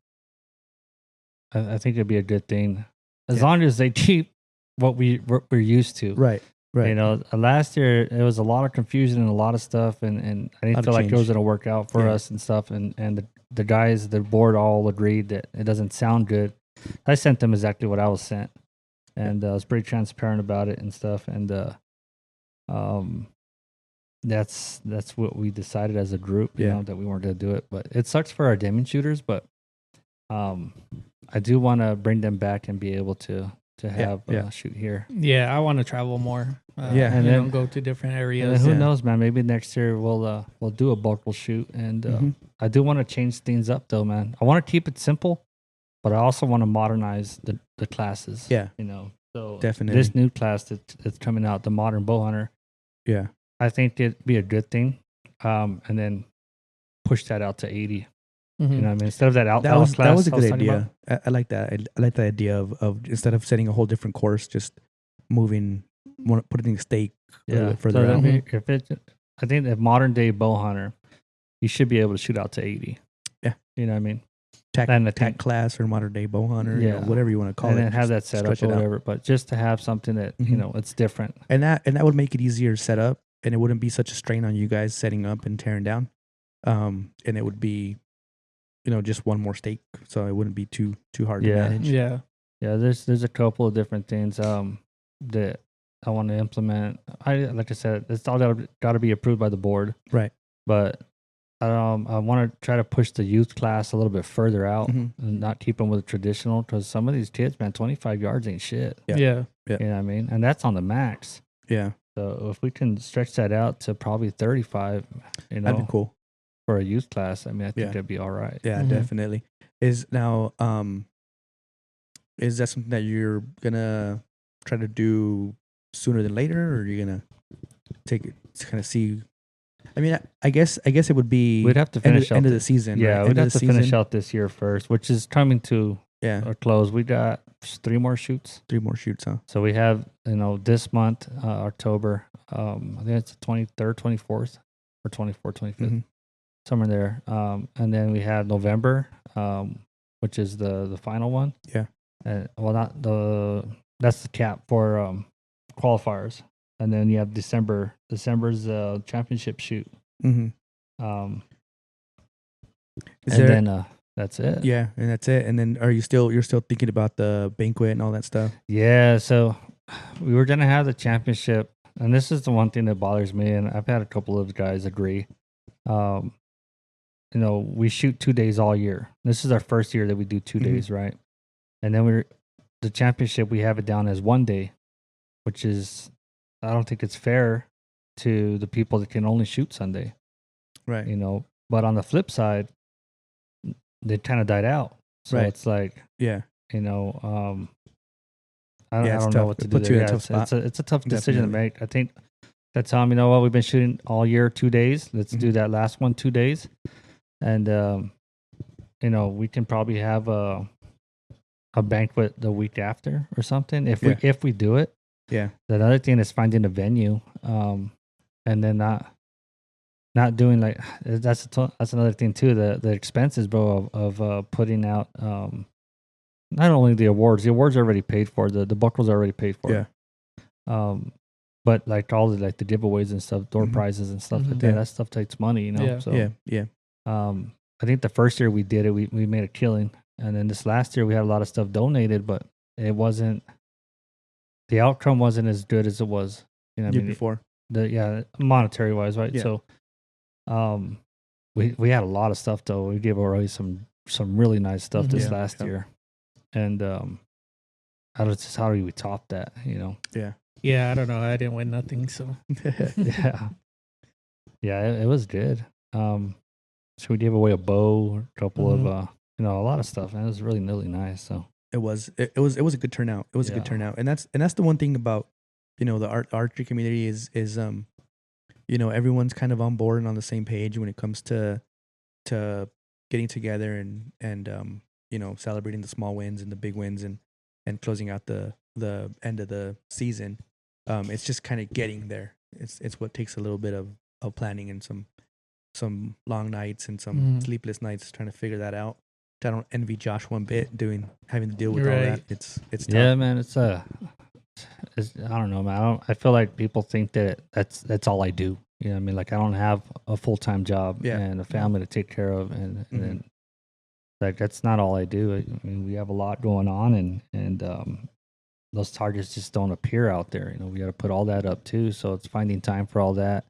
think it'd be a good thing as Yeah. long as they keep what we're used to. Right. Right. Last year it was a lot of confusion and a lot of stuff, and I didn't Lot of feel like it was change. going to work out for Yeah. us and stuff. And the guys, the board all agreed that it doesn't sound good. I sent them exactly what I was sent, and I was pretty transparent about it and stuff. And that's what we decided as a group, Yeah. that we weren't going to do it. But it sucks for our Deming shooters, but I do want to bring them back and be able to have yeah. shoot here. Yeah, I want to travel more. Yeah. And then- go to different And areas. then who Yeah. knows, man? Maybe next year we'll do a buckle shoot, and Mhm. I do want to change things up, though, man. I want to keep it simple, but I also want to modernize the classes. Yeah. So Definitely. this new class that's coming out, the modern bow hunter, Yeah. I think it'd be a good thing. And then push that out to 80. Mhm. You know what I mean? Instead of that outlaw That was class, a I was good talking idea. I like that. I like the idea of instead of setting a whole different course, just moving, putting a stake a little bit further so out. I think that modern day bow hunter, you should be able to shoot out to 80. Yeah. You know what I mean? Tac and I think- class or modern day bow hunter, Yeah. whatever you want to call and it. then have just that set up stretch or it out. whatever. But just to have something that, Mhm. it's different. And that would make it easier to set up, and it wouldn't be such a strain on you guys setting up and tearing down. And it would be, just one more stake, so it wouldn't be too hard Yeah. to manage. Yeah. Yeah, there's a couple of different things that I want to implement. Like I said, it's all got to be approved by the board. Right. But I want to try to push the youth class a little bit further out Mhm. and not keep them with traditional, because some of these kids, man, 25 yards ain't shit. Yeah. Yeah. Yeah. You know what I mean? And that's on the max. Yeah, So if we can stretch that out to probably 35, you that'd know, be cool. for a youth class, I mean, I think Yeah. that'd be all right. Yeah, Mhm. definitely. Is that something that you're gonna try to do sooner than later, or are you gonna take it to kind of see? I mean, I guess it would be We'd have to end finish of, end out of the season. Yeah, right? we'd End of have the to finish season. out this year first, which is coming to Yeah, a close. We got 3 more shoots. 3 more shoots, huh? So we have, this month, October, I think it's the 23rd, 24th, or 24th, 25th, Mhm. somewhere there. And then we have November, which is the final one. Yeah. That's the cap for qualifiers. And then you have December. December's the championship shoot. Mm-hmm. Um, Is and there? then that's it. Yeah, and that's it. And then you're still thinking about the banquet and all that stuff? Yeah, so we were gonna have the championship, and this is the one thing that bothers me, and I've had a couple of guys agree. We shoot 2 days all year. This is our first year that we do 2 Mhm. days, right? And then the championship, we have it down as 1 day, which is, I don't think it's fair to the people that can only shoot Sunday, Right. But on the flip side, they kind of died out. So Right. it's like, Yeah. I Yeah, don't it's know tough. what to It do puts there. you in a Yeah, tough spot. it's a tough decision to Definitely. make. I think that's how, we've been shooting all year 2 days. Let's do Mhm. that last one 2 days. And, we can probably have a banquet the week after or something if we do it. Yeah. The other thing is finding a venue, and then not doing like that's another thing too. The expenses, bro, of putting out not only the awards. The awards are already paid for. The buckles are already paid for. Yeah. But like all the giveaways and stuff, door Mhm. prizes and stuff like Mhm. that. Yeah. That stuff takes money, Yeah. So Yeah. I think the first year we did it, we made a killing, and then this last year we had a lot of stuff donated, but it wasn't. The outcome wasn't as good as it was. You know what I Year mean? before. Monetary wise, right? Yeah. So, we had a lot of stuff though. We gave away some really nice stuff Mhm. this Yeah, last yeah. year, and how do we top that? Yeah. Yeah, I don't know. I didn't win nothing, so Yeah, yeah, it was good. So we gave away a bow, a couple of a lot of stuff, and it was really nice. So It was a good turnout. It was a Yeah. good turnout, and that's the one thing about the archery community is everyone's kind of on board and on the same page when it comes to getting together and celebrating the small wins and the big wins and closing out the end of the season. It's just kind of getting there. It's what takes a little bit of planning and some long nights and some Mhm. sleepless nights trying to figure that out. I don't envy Josh one bit having to deal with all Right. that. It's tough. yeah, man, it's I don't know, man. I feel like people think that that's all I do. You know what I mean? Like I don't have a full-time job Yeah. and a family to take care of, and Mhm. then like that's not all I do. I mean, we have a lot going on, and those targets just don't appear out there. We got to put all that up too. So it's finding time for all that,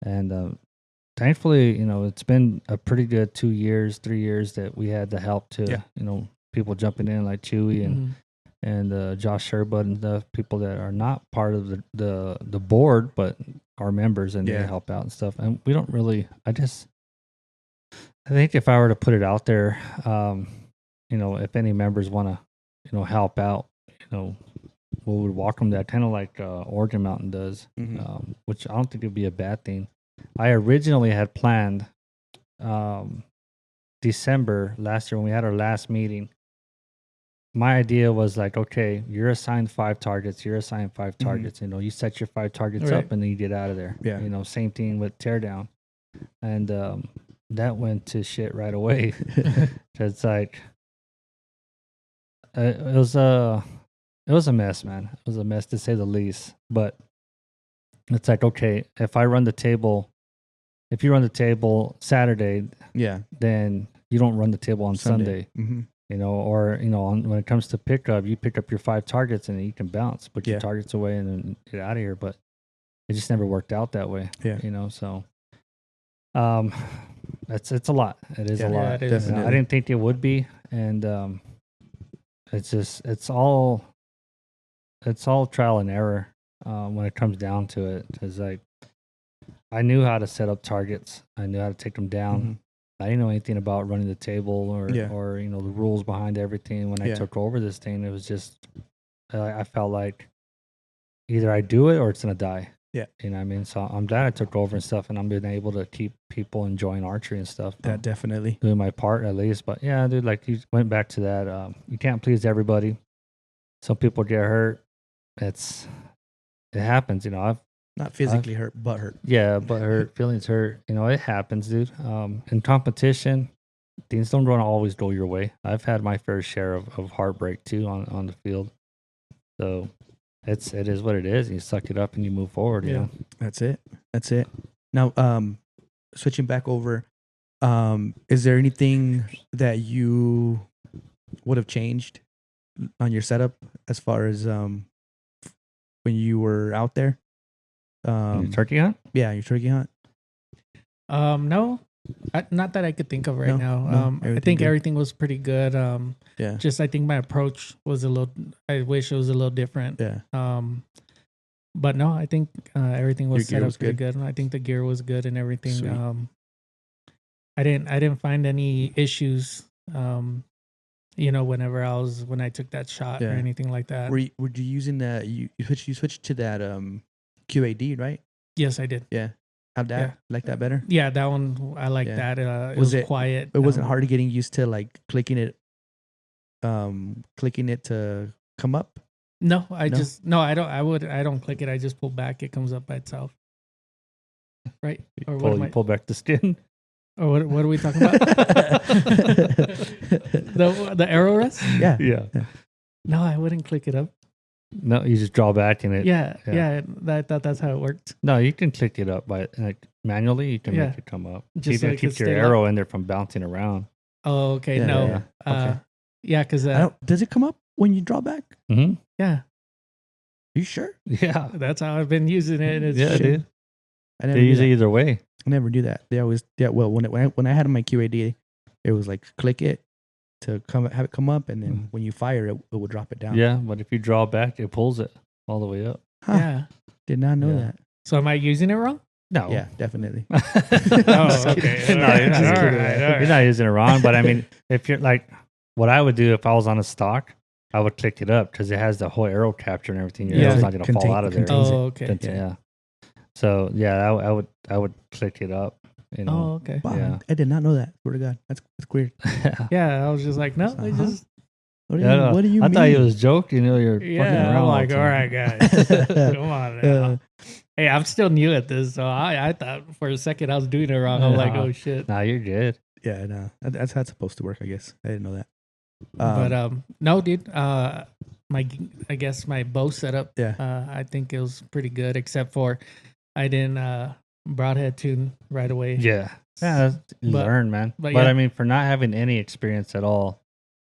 and thankfully, it's been a pretty good 2 years, 3 years that we had the help to, Yeah. people jumping in like Chewy and Mhm. and Josh Sherbud and the people that are not part of the board but are members, and they Yeah. help out and stuff. And we don't really. I think if I were to put it out there, if any members want to, help out, we would welcome that, kind of like Oregon Mountain does, Mhm. which I don't think would be a bad thing. I originally had planned December last year when we had our last meeting. My idea was like, okay, you're assigned 5 targets. You're assigned 5 Mhm. targets. You set your 5 targets Right. up, and then you get out of there. Yeah. Same thing with teardown, and that went to shit right away. It's like it was a mess, man. It was a mess to say the least. But it's like, okay, if you run the table Saturday, Yeah. then you don't run the table on Sunday. Mm-hmm. When it comes to pickup, you pick up your 5 targets and you can bounce, put your Yeah. targets away and then get out of here. But it just never worked out that way. Yeah. So it's a lot. It is Yeah. a Yeah, lot. it is. You know, Definitely. I didn't think it would be, and it's all trial and error when it comes down to it. Because like I knew how to set up targets, I knew how to take them down. Mhm. I didn't know anything about running the table Yeah. or you know the rules behind everything. When I Yeah. took over this thing, it was just I felt like either I do it or it's gonna die. Yeah. You know what I mean? So I'm glad I took over and stuff, and I'm being able to keep people enjoying archery and stuff. That definitely. Doing my part at least. But yeah, dude, like you went back to that. You can't please everybody. Some people get hurt. It happens, you know. I've Not physically hurt, but hurt. yeah, but hurt, feelings hurt. You know, it happens, dude. In competition, things don't always go your way. I've had my fair share of heartbreak too on the field. So it is what it is. You suck it up and you move forward. You Yeah. know. That's it. That's it. Now, switching back over, is there anything that you would have changed on your setup as far as when you were out there? Your turkey hunt? Yeah, your turkey hunt. No, not that I could think of right No, now. no, I everything think good. everything was pretty good. Yeah, Just I think my approach was a little. I wish it was a little different. yeah. But no, I think everything was Your gear set up was pretty good. I think the gear was good and everything. Sweet. I didn't find any issues. You know, when I took that shot or Yeah. anything like that. Were you using that? You switched to that QAD, right? Yes, I did. Yeah. How'd that Yeah. like that better? Yeah, that one I like Yeah. that. It Was was it- quiet. It wasn't hard getting used to like clicking it to come up. No, I No? just no. I don't click it. I just pull back. It comes up by itself. Right? Or what? You pull back the skin. Or what are we talking about? the arrow rest? Yeah. Yeah. No, I wouldn't click it up. No, you just draw back and it. Yeah, yeah. I thought that's how it worked. No, you can click it up by like manually. You can Yeah. make it come up. Just Keep, so it keeps could your stay arrow in there from bouncing around. Oh, okay. Yeah, no. yeah, okay. Yeah, because Does it come up when you draw back? Mm-hmm. yeah, Are you sure? Yeah. that's how I've been using it. It's Yeah, shit. dude. I never They knew use that. it either way. I never do that. They always well when I had my QAD, it was like click it to have it come up, and then when you fire it, it will drop it down. Yeah, but if you draw back, it pulls it all the way up. Huh. Yeah. Did not know Yeah. that. So am I using it wrong? No. Yeah, definitely. Oh, okay. No, you're not, Just using kidding. it. All right. You're not using it wrong. But I mean, if you're like, what I would do if I was on a stock, I would click it up because it has the whole arrow capture and everything. Your Yeah. arrow's not going to fall Contain- out of there. contains it. Oh, okay. Yeah. So yeah, I would click it up. You Oh, know. okay. Wow, Yeah. I did not know that. Swear to God, that's weird. Yeah, I was just like, no, I Uh-huh. just What do you I mean? thought you was joking. You know, you're fucking yeah. around. I'm all like, the all time. right, guys, come on. Now. Uh, Hey, I'm still new at this, so I thought for a second I was doing it wrong. I'm like, Nah. oh shit. Nah, you're good. yeah, no, that's how it's supposed to work. I guess I didn't know that. But no, dude. I guess my bow setup. Yeah. I think it was pretty good, except for I didn't broadhead tune right away. Yeah. Yeah, you But- learn, man. but But yeah. I mean, for not having any experience at all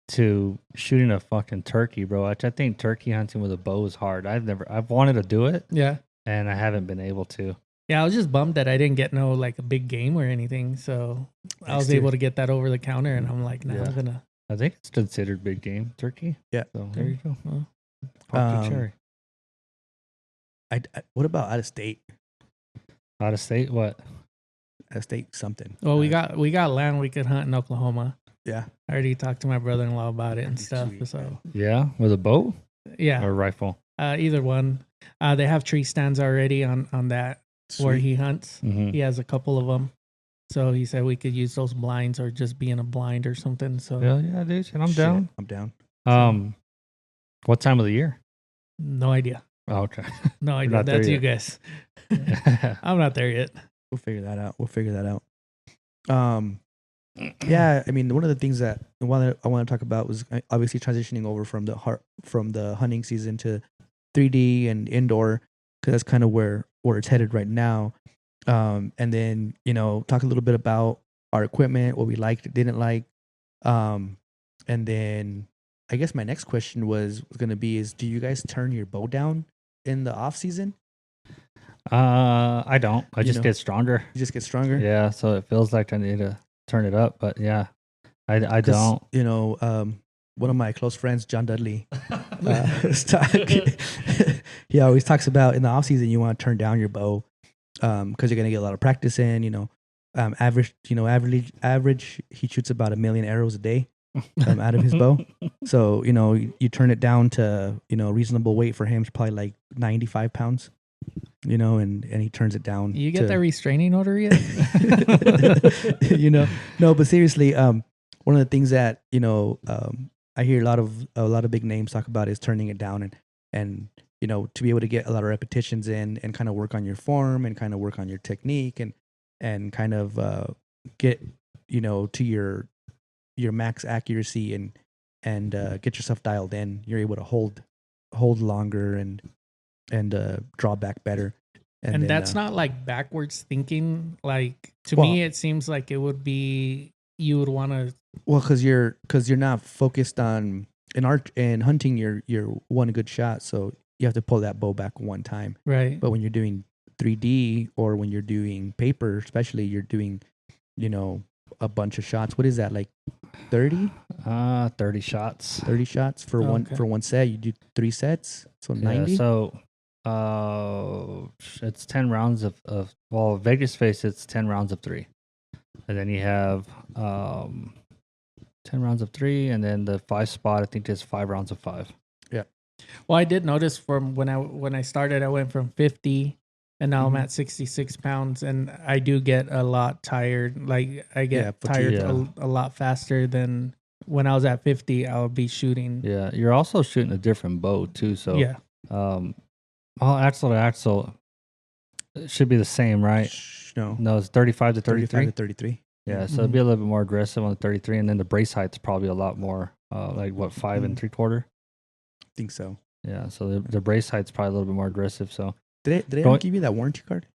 to shooting a fucking turkey, bro. I think turkey hunting with a bow is hard. I've wanted to do it Yeah. and I haven't been able to. Yeah, I was just bummed that I didn't get no like a big game or anything. So I was Next year. able to get that over the counter, and I'm like, now Yeah. I'm gonna. I think it's considered big game turkey. Yeah. So there you go. Well, Pop the cherry. I what about out of state? Out of state, what? Out of state something. Well, we got land we could hunt in Oklahoma. Yeah. I already talked to my brother-in-law about it and stuff. Sweet, So man. Yeah, with a bow yeah, or rifle. either one. They have tree stands already on that where Sweet. he hunts. Mm-hmm. He has a couple of them. So he said we could use those blinds or just be in a blind or something. So Yeah, yeah, dude. And I'm Shit, down. I'm down. What time of the year? no idea. Oh, okay. No idea. not there That's you yet. guys. I'm not there yet. We'll figure that out. Yeah, I mean, one of the things that I want to talk about was obviously transitioning over from the hunting season to 3D and indoor, because that's kind of where it's headed right now. And then talk a little bit about our equipment, what we liked, didn't like, and then I guess my next question was going to be: do you guys turn your bow down in the off season? I don't. I just get stronger. You just get stronger. Yeah, so it feels like I need to turn it up, but yeah, I 'Cause, don't. One of my close friends, John Dudley, he always talks about in the off season you want to turn down your bow, because you're gonna get a lot of practice in. Average, he shoots about 1 million arrows a day, out of his bow. So you turn it down to reasonable weight for him is probably like 95 pounds. And he turns it down. You get that restraining order yet? No, but seriously, one of the things that I hear a lot of big names talk about is turning it down and to be able to get a lot of repetitions in and kind of work on your form and kind of work on your technique and kind of get to your max accuracy and get yourself dialed in. You're able to hold longer and draw back better. And then, that's not like backwards thinking. Like to me, it seems like it would be you would want to. Well, because you're not focused on in hunting. You're one good shot, so you have to pull that bow back one time. Right. But when you're doing 3D or when you're doing paper, especially, you're doing a bunch of shots. What is that, like 30? 30 shots. 30 shots for one set. You do 3 sets, so 90. Yeah, so it's 10 rounds of Vegas face, it's 10 rounds of 3, and then you have 10 rounds of 3, and then the 5 spot I think is 5 rounds of 5. Yeah. Well, I did notice from when I started, I went from 50 and now I'm at 66 pounds, and I do get a lot tired. Like I get tired a lot faster than when I was at 50. I would be shooting. Yeah, you're also shooting a different bow too, so yeah. Axle to axle, it should be the same, right? No, it's 35 to 33. 35 to 33. Yeah, so it'd be a little bit more aggressive on the 33, and then the brace height's probably a lot more, like what 5 3/4. I think so. Yeah, so the brace height's probably a little bit more aggressive. So did they ever give you that warranty card?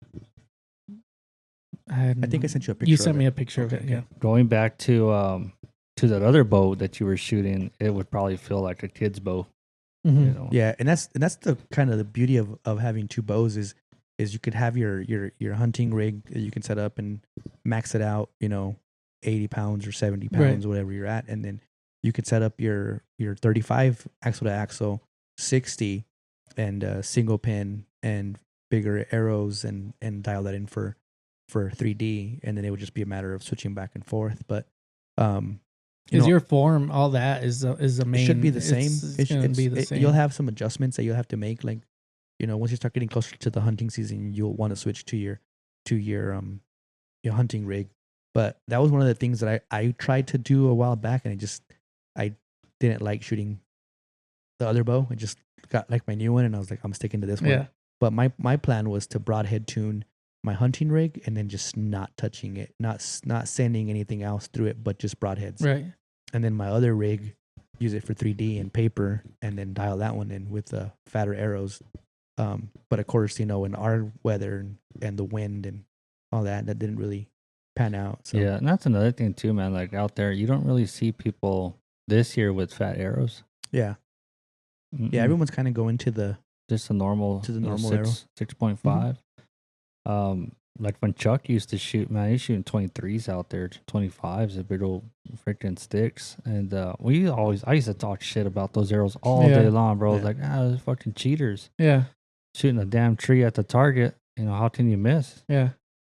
I think I sent you a picture. You sent me a picture of it. Yeah. Going back to that other bow that you were shooting, it would probably feel like a kid's bow. Mm-hmm. Yeah, and that's the kind of the beauty of having 2 bows is you could have your hunting rig that you can set up and max it out, 80 pounds or 70 pounds, whatever you're at, and then you could set up your 35 axle to axle, 60 and single pin and bigger arrows and dial that in for 3D, and then it would just be a matter of switching back and forth. But your form, all that is the main. It should be the same. It's going to be the same. You'll have some adjustments that you'll have to make. Like, once you start getting closer to the hunting season, you'll want to switch to your hunting rig. But that was one of the things that I tried to do a while back, and I didn't like shooting the other bow. I just got like my new one, and I was like, I'm sticking to this one. Yeah. But my plan was to broadhead tune my hunting rig and then just not touching it, not sending anything else through it, but just broadheads. Right. And then my other rig, use it for 3D and paper, and then dial that one in with fatter arrows. But of course, in our weather and the wind and all that didn't really pan out. So. Yeah, and that's another thing too, man. Like out there, you don't really see people this year with fat arrows. Yeah. Mm-mm. Yeah, everyone's kind of going to just the normal arrow, 6.5. Mm-hmm. Like when Chuck used to shoot, man, he's shooting 23s out there, 25s, the big old freaking sticks. And I used to talk shit about those arrows all day long, bro. Yeah. Like, those fucking cheaters. Yeah. Shooting a damn tree at the target, how can you miss? Yeah.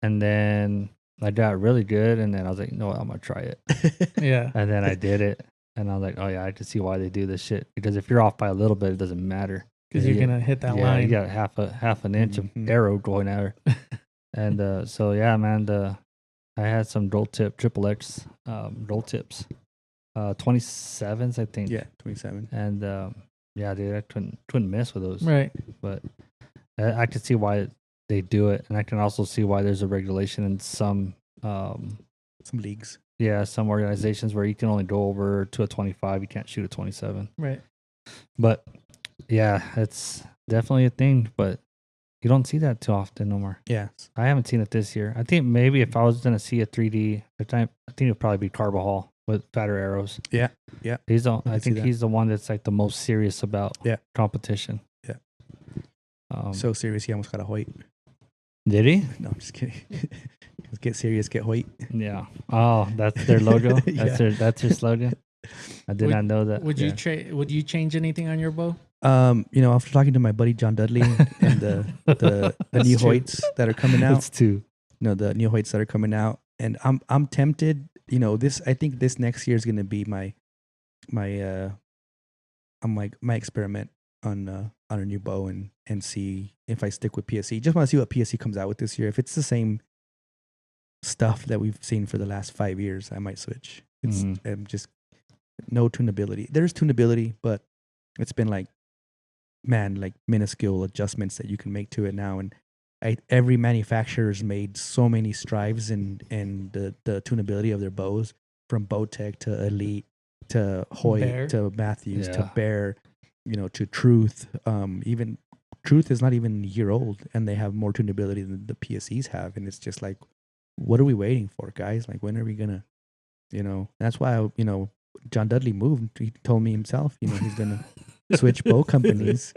And then I got really good, and then I was like, I'm gonna try it. Yeah. And then I did it, and I was like, oh yeah, I can see why they do this shit. Because if you're off by a little bit, it doesn't matter. Because you're gonna hit that line. You got half an inch of arrow going at her. And so yeah, man, I had some roll tip triple X roll tips, 27s I think. Yeah, 27. And yeah, dude, I couldn't mess with those. Right. But I could see why they do it, and I can also see why there's a regulation in some leagues. Yeah, some organizations where you can only go over to a 25, you can't shoot a 27. Right. But yeah, it's definitely a thing, but you don't see that too often no more. Yeah. I haven't seen it this year. I think maybe if I was going to see a 3D, I think it would probably be Carbajal with fatter arrows. Yeah. Yeah. I think he's the one that's like the most serious about competition. Yeah. So serious, he almost got a Hoyt. Did he? No, I'm just kidding. Let's get serious, get Hoyt. Yeah. Oh, that's their logo. Yeah. That's their slogan. I did not know that. Would you would you change anything on your bow? After talking to my buddy John Dudley and the new true. Hoyts that are coming out, That's two. the new Hoyts that are coming out, and I'm tempted. I think this next year is gonna be my experiment on a new bow and see if I stick with PSE. Just want to see what PSE comes out with this year. If it's the same stuff that we've seen for the last 5 years, I might switch. It's just no tunability. There's tunability, but it's been like minuscule adjustments that you can make to it now. And every manufacturer's made so many strives in the tunability of their bows, from Bowtech to Elite to Hoyt Bear. to Matthews Yeah. to Bear, to Truth. Even Truth is not even a year old, and they have more tunability than the PSEs have. And it's just like, what are we waiting for, guys? Like, when are we gonna, That's why John Dudley moved. He told me himself, he's gonna switch bow companies.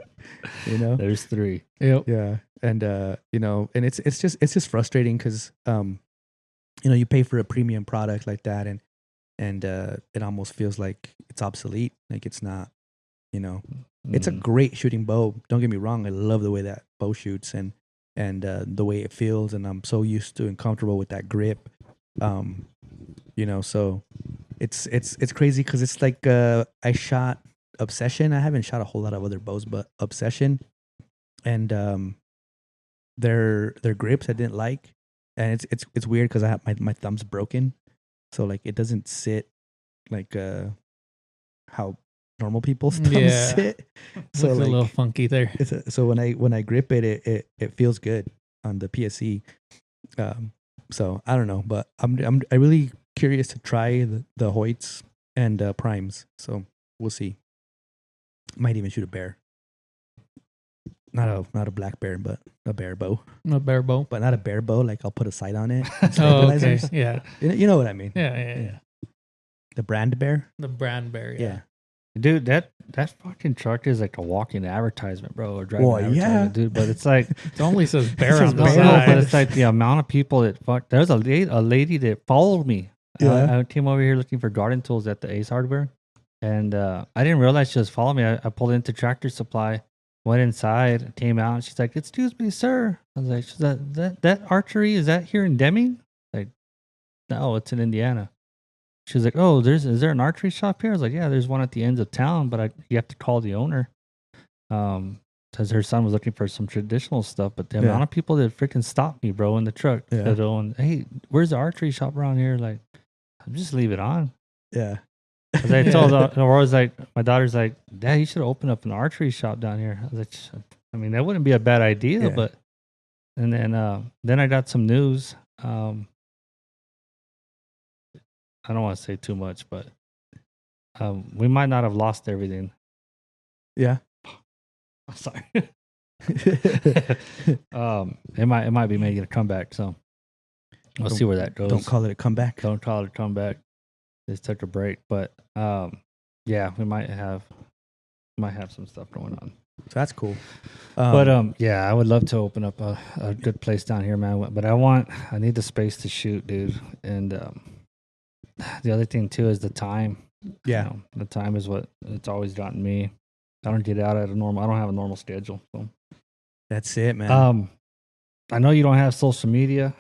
There's three. Yep. Yeah, and and it's just frustrating because you pay for a premium product like that, and it almost feels like it's obsolete. Like, it's not. It's a great shooting bow. Don't get me wrong. I love the way that bow shoots and the way it feels, and I'm so used to and comfortable with that grip. So it's crazy because it's like I shot Obsession. I haven't shot a whole lot of other bows, but Obsession, and their grips I didn't like, and it's weird because I have my thumb's broken, so like it doesn't sit like how normal people's thumbs sit. So Looks like, a little funky there. so when I grip it feels good on the PSE. So I don't know, but I'm really curious to try the Hoyts and Primes. So we'll see. Might even shoot a bear. Not a black bear, but a bear bow. A bear bow. But not a bear bow. Like, I'll put a sight on it. and Oh, okay. stabilizers. Yeah. You know what I mean? Yeah. The brand bear. The brand bear. Yeah. Dude, that fucking truck is like a walking advertisement, bro. Or driving Well, advertisement, yeah. dude. But it's like, It only says bear says on the no, bear. side. but it's like the amount of people that fuck. There's a lady that followed me. Yeah. I came over here looking for garden tools at the Ace Hardware, and I didn't realize she was following me. I pulled into Tractor Supply, went inside, came out, and she's like, "Excuse me, sir." I was like, "That archery, is that here in Deming?" Like, no, it's in Indiana. She's like, "Oh, is there an archery shop here?" I was like, "Yeah, there's one at the ends of town, but you have to call the owner." Because her son was looking for some traditional stuff, but the amount of people that freaking stopped me, bro, in the truck, going, "Hey, where's the archery shop around here?" Like, just leave it on. Yeah. Because I told Aurora's like, my daughter's like, "Dad, you should open up an archery shop down here." I was like, I mean, that wouldn't be a bad idea, Yeah. but and then I got some news. I don't want to say too much, but we might not have lost everything. Yeah. I'm sorry. It might be making a comeback, so we'll see where that goes. Don't call it a comeback. Don't call it a comeback. Just took a break, but yeah, we might have some stuff going on. So that's cool. But yeah, I would love to open up a good place down here, man. But I need the space to shoot, dude. And the other thing too is the time. Yeah. You know, the time is what it's always gotten me. I don't get out at I don't have a normal schedule. So That's it, man. I know you don't have social media,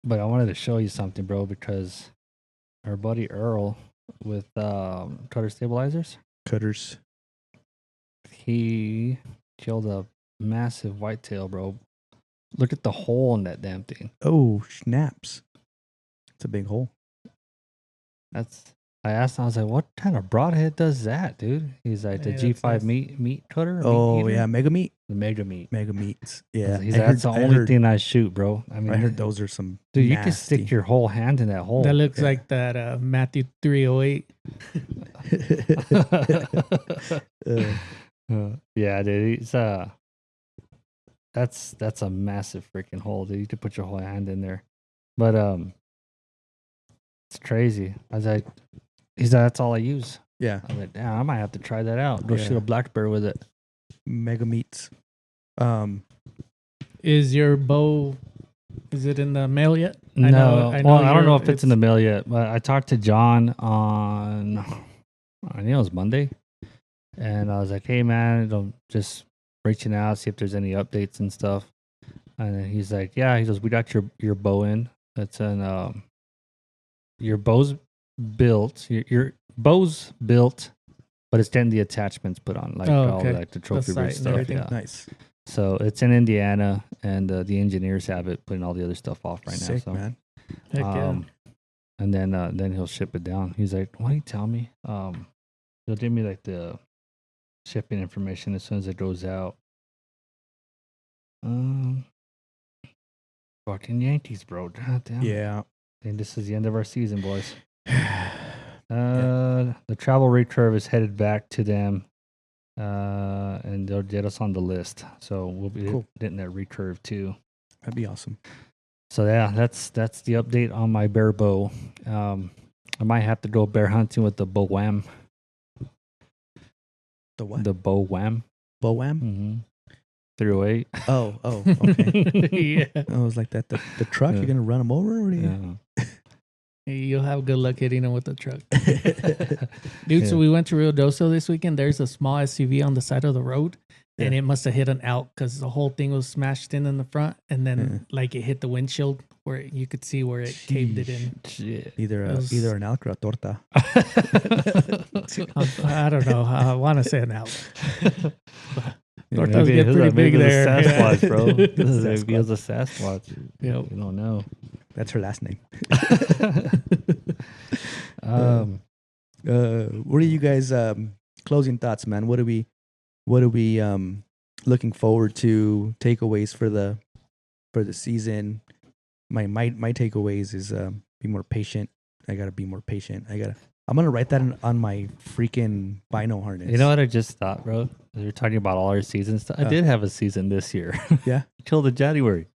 but I wanted to show you something, bro, because our buddy Earl with Cutter Stabilizers, Cutters. he killed a massive whitetail, bro. Look at the hole in that damn thing. Oh, snaps. It's a big hole. I asked him, I was like, "What kind of broadhead does that, dude?" He's like, "The Yeah, G5 that's nice. meat cutter." Oh, meat eater?" yeah. Mega meat. The mega meat. Mega meats. Yeah. He's like, "That's the only thing I shoot, bro." I mean, I heard those are some dude, you nasty. can stick your whole hand in that hole. That looks like that Matthew 308. Yeah, dude. It's that's a massive freaking hole, dude. You could put your whole hand in there. But it's crazy. I was like, he's like, "That's all I use." Yeah. I was like, "Damn, I might have to try that out. Go Yeah. shoot a black bear with it." Mega meats. Is your bow? Is it in the mail yet? No, I don't know if it's in the mail. mail yet, but I talked to John on, I think it was Monday, and I was like, "Hey, man, I'm just reaching out, see if there's any updates and stuff." And then he's like, "Yeah," he goes, "We got your bow in. It's in your bow's built. Your bow's built, but it's getting the attachments put on, like all okay. like the trophy sight bridge and stuff. everything. Yeah, Nice. so it's in Indiana, and the engineers have it, putting all the other stuff off right now. Sick, So, man. Heck yeah. and then he'll ship it down. He's like, "Why don't you tell me?" He'll give me like the shipping information as soon as it goes out. Fucking Yankees, bro. God damn it. Yeah. And this is the end of our season, boys. The travel rate curve is headed back to them, and they'll get us on the list. So we'll be Cool. hitting that recurve too. That'd be awesome. So yeah, that's the update on my bear bow. I might have to go bear hunting with the bow wham. The what? The bow wham. Bow wham? Mm-hmm. 308. Oh, okay. Yeah. I was like that. The truck, Yeah. you're gonna run them over? Or what are you? Yeah. You'll have good luck hitting them with the truck. Dude, Yeah. so we went to Rio Doso this weekend. There's a small SUV on the side of the road, and Yeah. it must have hit an out because the whole thing was smashed in the front, and then like it hit the windshield where you could see where it caved it in. Shit. Either It either was- an elk or a torta. I don't know. I want to say an out. Yeah. Tortas get pretty big maybe there. It was a Sasquatch, bro. Sasquatch. Maybe it was a Sasquatch. Yep. You don't know. That's her last name. What are you guys closing thoughts, man? What are we looking forward to? Takeaways for the season. My takeaways is be more patient. I gotta be more patient. I'm gonna write that on my freaking bino harness. You know what I just thought, bro? You're talking about all our seasons. I did have a season this year. Yeah. Till the January.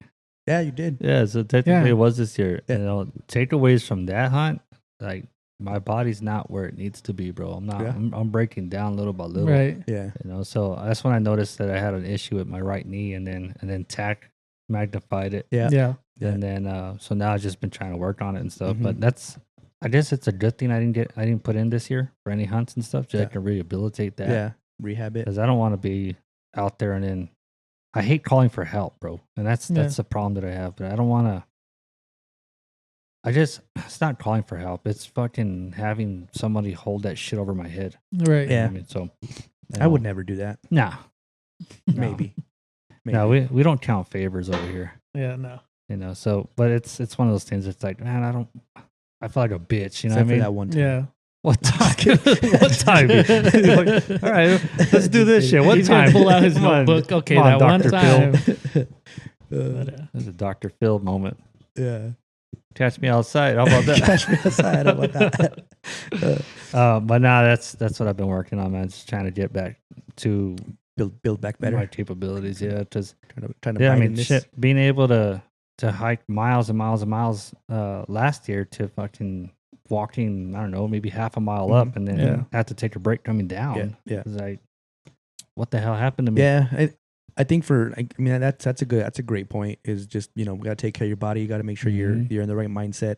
Yeah, you did. Yeah, so technically Yeah. it was this year. Yeah. You know, takeaways from that hunt, like my body's not where it needs to be, bro. I'm not. Yeah. I'm breaking down little by little. Right. Yeah. You know, so that's when I noticed that I had an issue with my right knee, and then tack magnified it. Yeah. Yeah. And then so now I've just been trying to work on it and stuff. Mhm. But I guess it's a good thing I didn't put in this year for any hunts and stuff, so I Yeah. can rehabilitate that. Yeah. Rehab it. Because I don't want to be out there and then I hate calling for help, bro. And that's the problem that I have. But I don't want to. It's not calling for help. It's fucking having somebody hold that shit over my head. Right. You know Yeah. what I mean, so I would never do that. Nah. Maybe. No, we don't count favors over here. Yeah. No. You know, so but it's one of those things. It's like, man, I feel like a bitch. You know Except what I for mean? that one time. Yeah. What time? What time? Like, all right, let's do this shit. What He's gonna time? pull out his Come on. notebook. Okay, Come on, that one Dr. time. Phil. But, This is a Dr. Phil moment. Yeah. Catch me outside. How about that? Catch me outside. How about that? But now that's what I've been working on, man. Just trying to get back to Build back better. my capabilities. Yeah, because Trying to I bite mean, in this. shit, being able to hike miles and miles and miles last year to fucking walking, I don't know, maybe half a mile up, and then Yeah. have to take a break coming down. Yeah. It's like, what the hell happened to me? Yeah, I think that's a great point. Is just we gotta take care of your body. You gotta make sure Mhm. you're in the right mindset.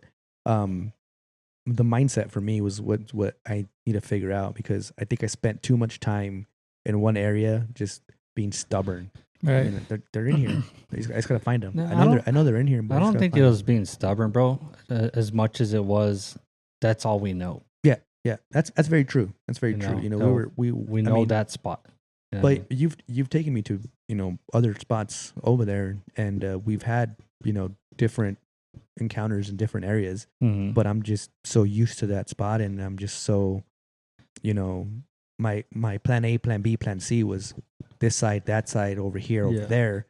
The mindset for me was what I need to figure out, because I think I spent too much time in one area just being stubborn. right. They're in here. I just gotta find them. No, I know they're in here. But I just don't gotta think find it was being stubborn, bro, as much as it was. That's all we know. them. Yeah, that's very true. That's very You true. know, We were We I know mean, that spot. You know what I But you've taken me to other spots over there, and we've had different encounters in different areas. mean? Mhm. But I'm just so used to that spot, and I'm just so my plan A, plan B, plan C was this side, that side, over here, over Yeah. there,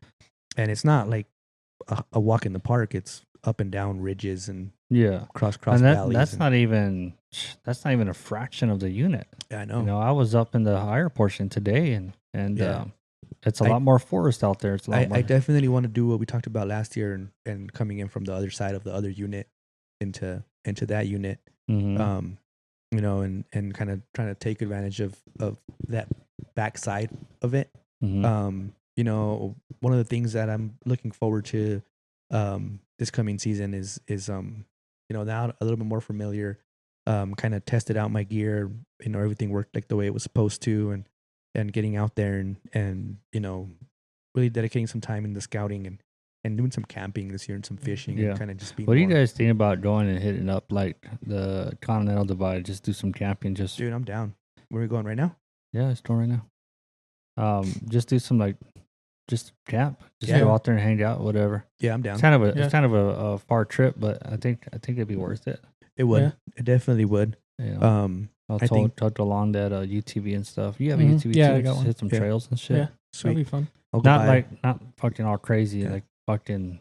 and it's not like a walk in the park. It's up and down ridges and Yeah, cross and valleys. that's and- not even a fraction of the unit. Yeah, I know. You know, I was up in the higher portion today, and Yeah. it's a I- lot more forest out there. It's a lot more. I definitely want to do what we talked about last year, and coming in from the other side of the other unit into that unit. Mhm. And kind of trying to take advantage of that backside of it. Mhm. one of the things that I'm looking forward to this coming season is now a little bit more familiar. Kind of tested out my gear. Everything worked like the way it was supposed to, and getting out there and really dedicating some time in the scouting and doing some camping this year and some fishing and kind of just being. What do you guys think about going and hitting up like the Continental Divide? Just do some camping. Dude, I'm down. Where are we going right now? Yeah, it's going right now. Just do some just camp. Just go out there and hang out, whatever. Yeah, I'm down. It's kind of a far trip, but I think it'd be worth it. It would. Yeah. It definitely would. Yeah. I'll talk along that UTV and stuff. You have a UTV yeah, too? I got one. Hit some trails and shit. Yeah, sweet. That'll be fun. Not fucking all crazy, like fucking.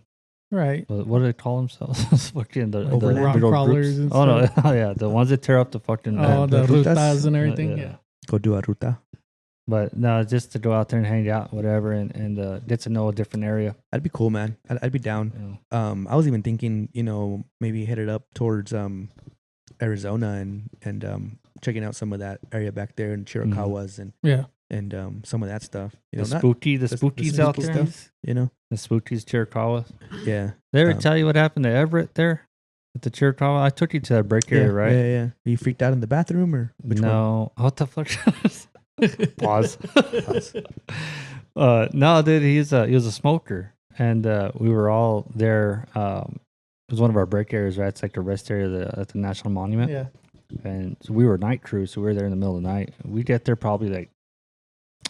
Right. What do they call themselves? Fucking the rock crawlers and stuff. Oh no, yeah, the ones that tear up the fucking. The rutas and everything. Yeah. Go do a ruta. But no, just to go out there and hang out, whatever, and get to know a different area. That'd be cool, man. I'd be down. Yeah. I was even thinking, maybe head it up towards Arizona and checking out some of that area back there in Chiricahuas and some of that stuff. The spookies out there. Stuff, the spookies, Chiricahuas. Yeah. They ever tell you what happened to Everett there at the Chiricahuas? I took you to that break area, right? Yeah. Are you freaked out in the bathroom or which no? What the fuck? Pause. No, dude, he was a smoker, and we were all there. It was one of our break areas, right? It's like a rest area at the National Monument. Yeah. And so we were night crew, so we were there in the middle of the night. We get there probably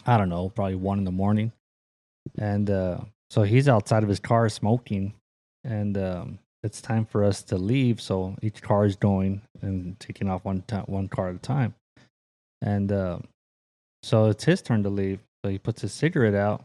probably 1 a.m. And so he's outside of his car smoking, and it's time for us to leave. So each car is going and taking off one car at a time, and so it's his turn to leave. So he puts his cigarette out,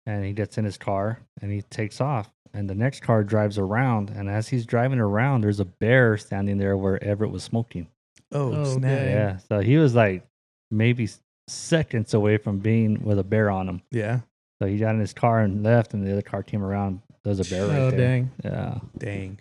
and he gets in his car and he takes off. And the next car drives around, and as he's driving around, there's a bear standing there where Everett was smoking. Oh snap! Okay. Yeah, so he was like maybe seconds away from being with a bear on him. Yeah. So he got in his car and left, and the other car came around. There's a bear right there. Dang. Yeah. Dang.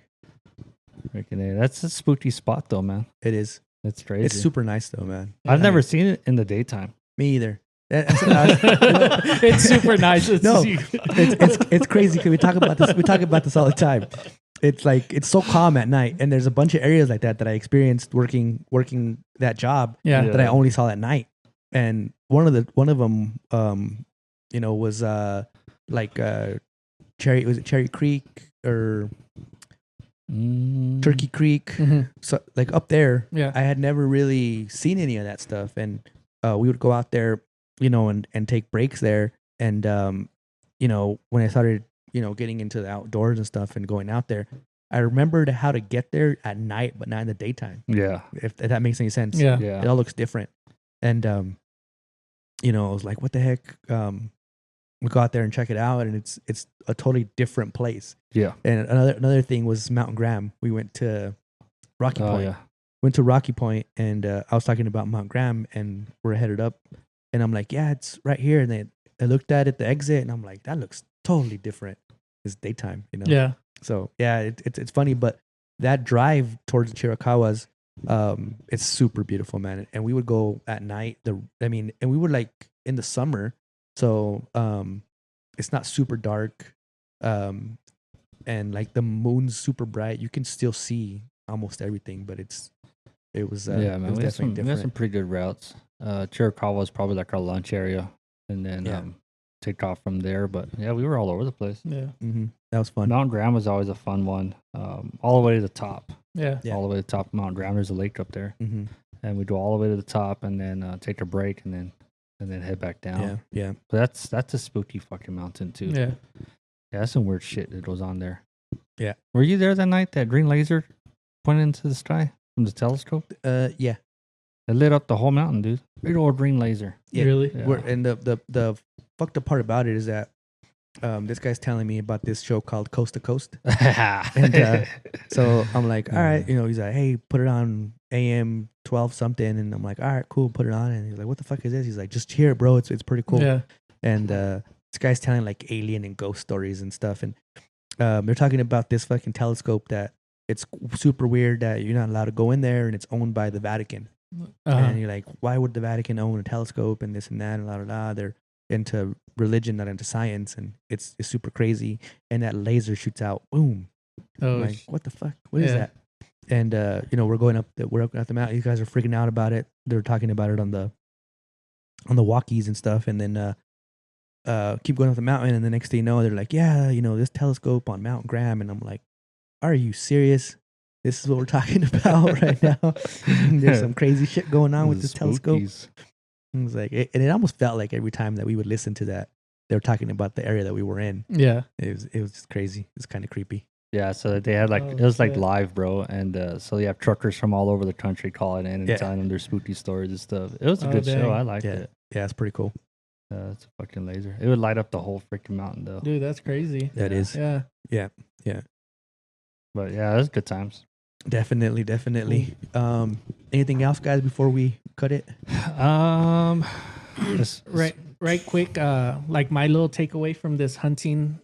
Freaking A. That's a spooky spot, though, man. It is. It's crazy. It's super nice, though, man. I've never seen it in the daytime. Me either. It's super nice. It's crazy because we talk about this. We talk about this all the time. It's like it's so calm at night, and there's a bunch of areas like that I experienced working that job. That I only saw at night. And one of them, was Cherry Creek or Turkey Creek. Mm-hmm. So like up there, Yeah. I had never really seen any of that stuff, and we would go out there, and take breaks there. And, when I started, getting into the outdoors and stuff and going out there, I remembered how to get there at night, but not in the daytime. Yeah. If that makes any sense. Yeah. It all looks different. And, I was like, what the heck? We go out there and check it out, and it's a totally different place. Yeah. And another thing was Mountain Graham. We went to Rocky Point. Yeah. Went to Rocky Point, and I was talking about Mount Graham, and we're headed up, and I'm like, yeah, it's right here. And I looked at it, the exit, and I'm like, that looks totally different. It's daytime, Yeah. So yeah, it's funny, but that drive towards the Chiricahuas, it's super beautiful, man. And we would go at night. And we would like in the summer, so it's not super dark, and like the moon's super bright. You can still see almost everything, but it was man. It was definitely We had some pretty good routes. Chiricahua was probably like our lunch area, and then take off from there. But yeah, we were all over the place. Yeah. Mm-hmm. That was fun. Mount Graham was always a fun one. All the way to the top. Yeah. All the way to the top of Mount Graham. There's a lake up there, Mm-hmm. and we go all the way to the top, and then take a break, and then head back down. Yeah. But that's a spooky fucking mountain too. Yeah. Yeah, that's some weird shit that goes on there. Yeah. Were you there that night? That green laser pointed into the sky from the telescope? Yeah. It lit up the whole mountain, dude. Big old green laser. Yeah. Really? Yeah. And the fucked up part about it is that this guy's telling me about this show called Coast to Coast. And so I'm like, all right, he's like, hey, put it on AM 12 something. And I'm like, all right, cool, put it on. And he's like, what the fuck is this? He's like, just hear it, bro. It's pretty cool. Yeah. And this guy's telling like alien and ghost stories and stuff. And they're talking about this fucking telescope that it's super weird that you're not allowed to go in there, and it's owned by the Vatican. Uh-huh. And you're like, why would the Vatican own a telescope and this and that and la la la? into religion, not into science, and it's super crazy. And that laser shoots out, boom. Oh, I'm like, what the fuck? What is that? And we're up the mountain. You guys are freaking out about it. They're talking about it on the walkies and stuff. And then keep going up the mountain. And the next thing you know, they're like, yeah, this telescope on Mount Graham. And I'm like, are you serious? This is what we're talking about right now. There's some crazy shit going on with this telescope. It was like, and it almost felt like every time that we would listen to that, they were talking about the area that we were in. Yeah. It was just crazy. It's kind of creepy. Yeah, so they had it was like live, bro, and so you have truckers from all over the country calling in and telling them their spooky stories and stuff. It was a good show. I liked it. Yeah, it's pretty cool. It's a fucking laser. It would light up the whole freaking mountain, though. Dude, that's crazy. That is. Yeah. But yeah, it was good times. Definitely. Anything else, guys, before we cut it? Just right quick, like my little takeaway from this hunting,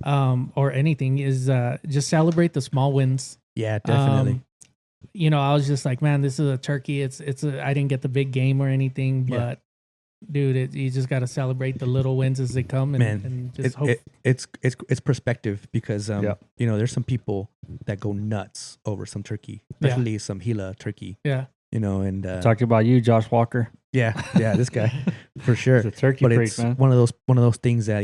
or anything is just celebrate the small wins. Yeah, definitely. I was just like, man, this is a turkey. I didn't get the big game or anything, but dude, you just got to celebrate the little wins as they come, and just hope. It's perspective because there's some people that go nuts over some turkey, especially some Gila turkey. Yeah. And talking about you, Josh Walker. Yeah, this guy for sure. It's a turkey but freak, it's man. one of those things that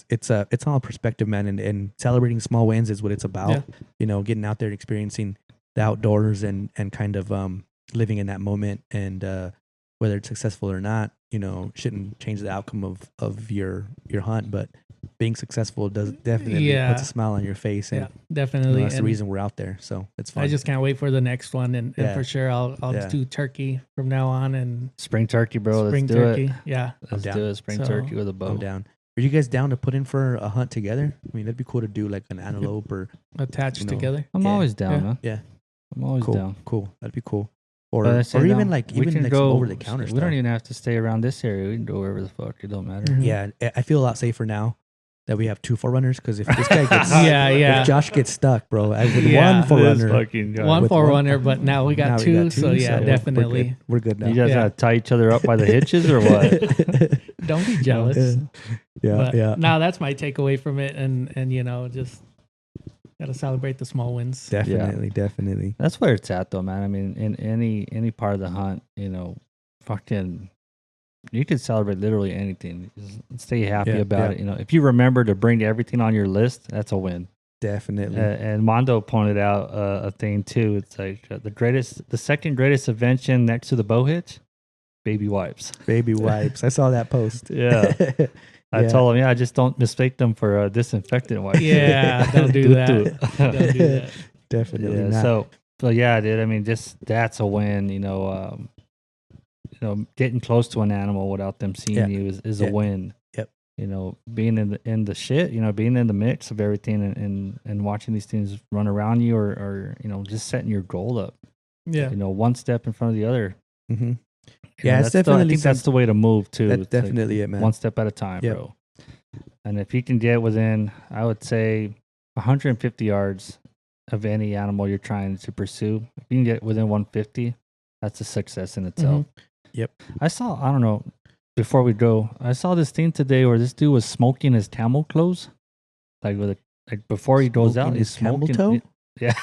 it's all perspective, man, and celebrating small wins is what it's about. Getting out there and experiencing the outdoors and kind of living in that moment, and whether it's successful or not, shouldn't change the outcome of your hunt, but being successful does definitely puts a smile on your face, and definitely that's the reason we're out there. So it's fun. I just can't wait for the next one, and for sure I'll do turkey from now on, and spring turkey, bro. Spring let's do turkey. It. Yeah, let's do it. Spring turkey with a bow. I'm down. Are you guys down to put in for a hunt together? I mean, that'd be cool to do like an antelope or attached together. I'm always down, man. Yeah, I'm always down. Cool. That'd be cool. Or even like some over the counter stuff. We don't even have to stay around this area. We can go wherever the fuck. It don't matter. Mm-hmm. Yeah, I feel a lot safer now that we have 2 4-runners, because if this guy gets if Josh gets stuck, bro, I would 1 4-runner. 1 4-runner, but now we got 2, so definitely. We're good now. You guys gotta tie each other up by the hitches or what? Don't be jealous. Yeah. Now that's my takeaway from it, and just gotta celebrate the small wins. Definitely. That's where it's at, though, man. I mean, in any part of the hunt, fucking, you can celebrate literally anything. Just stay happy about it. If you remember to bring everything on your list, that's a win. Definitely. And Mondo pointed out a thing too. It's like the second greatest invention next to the bow hitch, baby wipes. Baby wipes. I saw that post. Yeah. I told him, I just don't mistake them for disinfectant wipes. Yeah, don't do that. Don't do that. Definitely not. So, but yeah, dude. I mean, that's a win. Getting close to an animal without them seeing you is a win. Yep. Being in the shit, being in the mix of everything and watching these things run around you, or just setting your goal up. Yeah. One step in front of the other. Mm-hmm. Yeah, it's definitely. I think that's the way to move too. That's it's definitely it, man. One step at a time, bro. And if you can get within, I would say, 150 yards of any animal you're trying to pursue, if you can get within 150, that's a success in itself. Mm-hmm. Yep. I don't know, before we go, I saw this thing today where this dude was smoking his camel clothes. Like before he goes out, he's smoking. Camel toe? Yeah.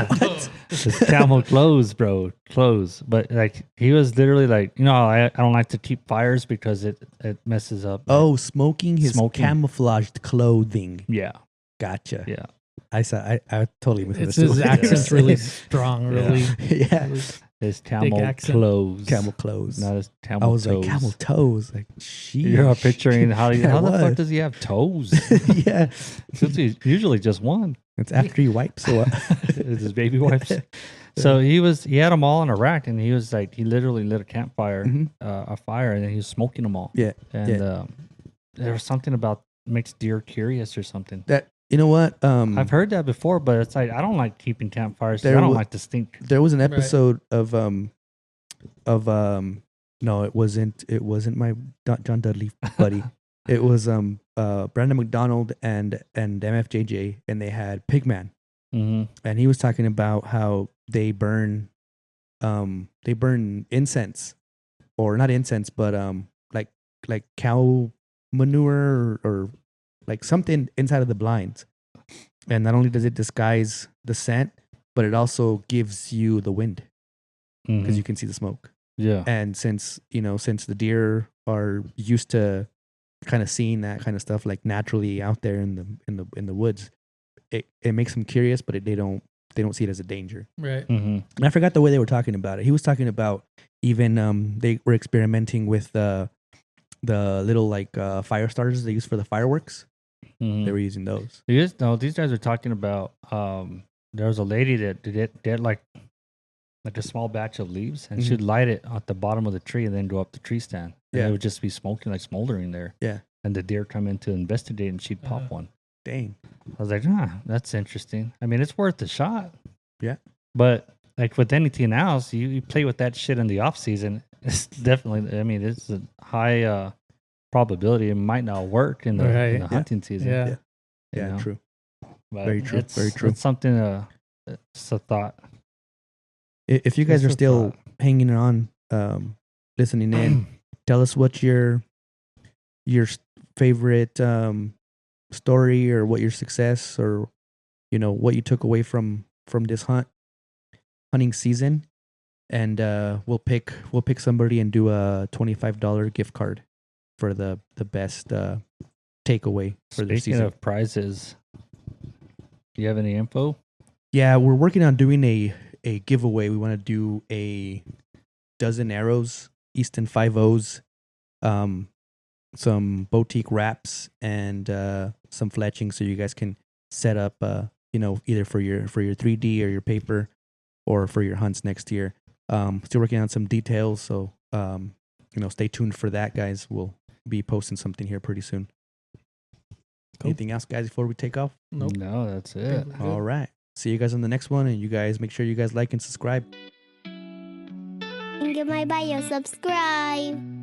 What? His camel clothes, bro. Clothes. But he was literally I don't like to keep fires because it messes up. Smoking his camouflaged clothing. Yeah. Gotcha. Yeah. I totally misunderstood. His accent's really strong, really. Yeah. His camel clothes. Camel clothes. Not his camel toes. I was toes. like, camel toes. Like, sheesh. You're picturing how the fuck does he have toes? Yeah. Usually just one. It's after he wipes or what? It's his baby wipes. So he had them all in a rack, and he was he literally lit a campfire, a fire, and then he was smoking them all. Yeah. And there was something about makes deer curious or something. That, you know what? I've heard that before, but it's I don't like keeping campfires. I don't like the stink. There was an episode of no, it wasn't my John Dudley buddy. It was Brandon McDonald and MFJJ, and they had Pigman, and he was talking about how they burn incense, or not incense, but cow manure or like something inside of the blinds. And not only does it disguise the scent, but it also gives you the wind because Mhm. you can see the smoke. Yeah. And since the deer are used to kind of seeing that kind of stuff like naturally out there in the woods, it makes them curious, but they don't see it as a danger. Right. Mhm. And I forgot the way they were talking about it. He was talking about even they were experimenting with the little fire starters they use for the fireworks. Mhm. They were using those. These guys are talking about. There was a lady that did like a small batch of leaves, and she'd light it at the bottom of the tree, and then go up the tree stand. And Yeah. it would just be smoking, like smoldering there. Yeah. And the deer come in to investigate, and she'd pop one. Dang. I was like, that's interesting. I mean, it's worth a shot. Yeah. But like with anything else, you play with that shit in the off season. It's definitely. I mean, it's a high probability it might not work in the, Right. in the hunting season. Yeah. Yeah. you Yeah. know? True. But Very true, very true. It's something. It's a thought. If you guys Just are a still thought. hanging on, listening in, tell us what your favorite story or what your success or what you took away from this hunting season, and we'll pick somebody and do a $25 gift card for the best takeaway for the Speaking season. of prizes, do you have any info? Yeah, we're working on doing a giveaway. We want to do a dozen arrows, Easton 5.0s, some boutique wraps, and some fletching, so you guys can set up, either for your 3D or your paper, or for your hunts next year. Still working on some details, so stay tuned for that, guys. We'll be posting something here pretty soon. Cool. Anything else, guys, before we take off? Nope. No, that's it. Good. All right. See you guys on the next one, and you guys make sure you guys like and subscribe. Give my bio, subscribe.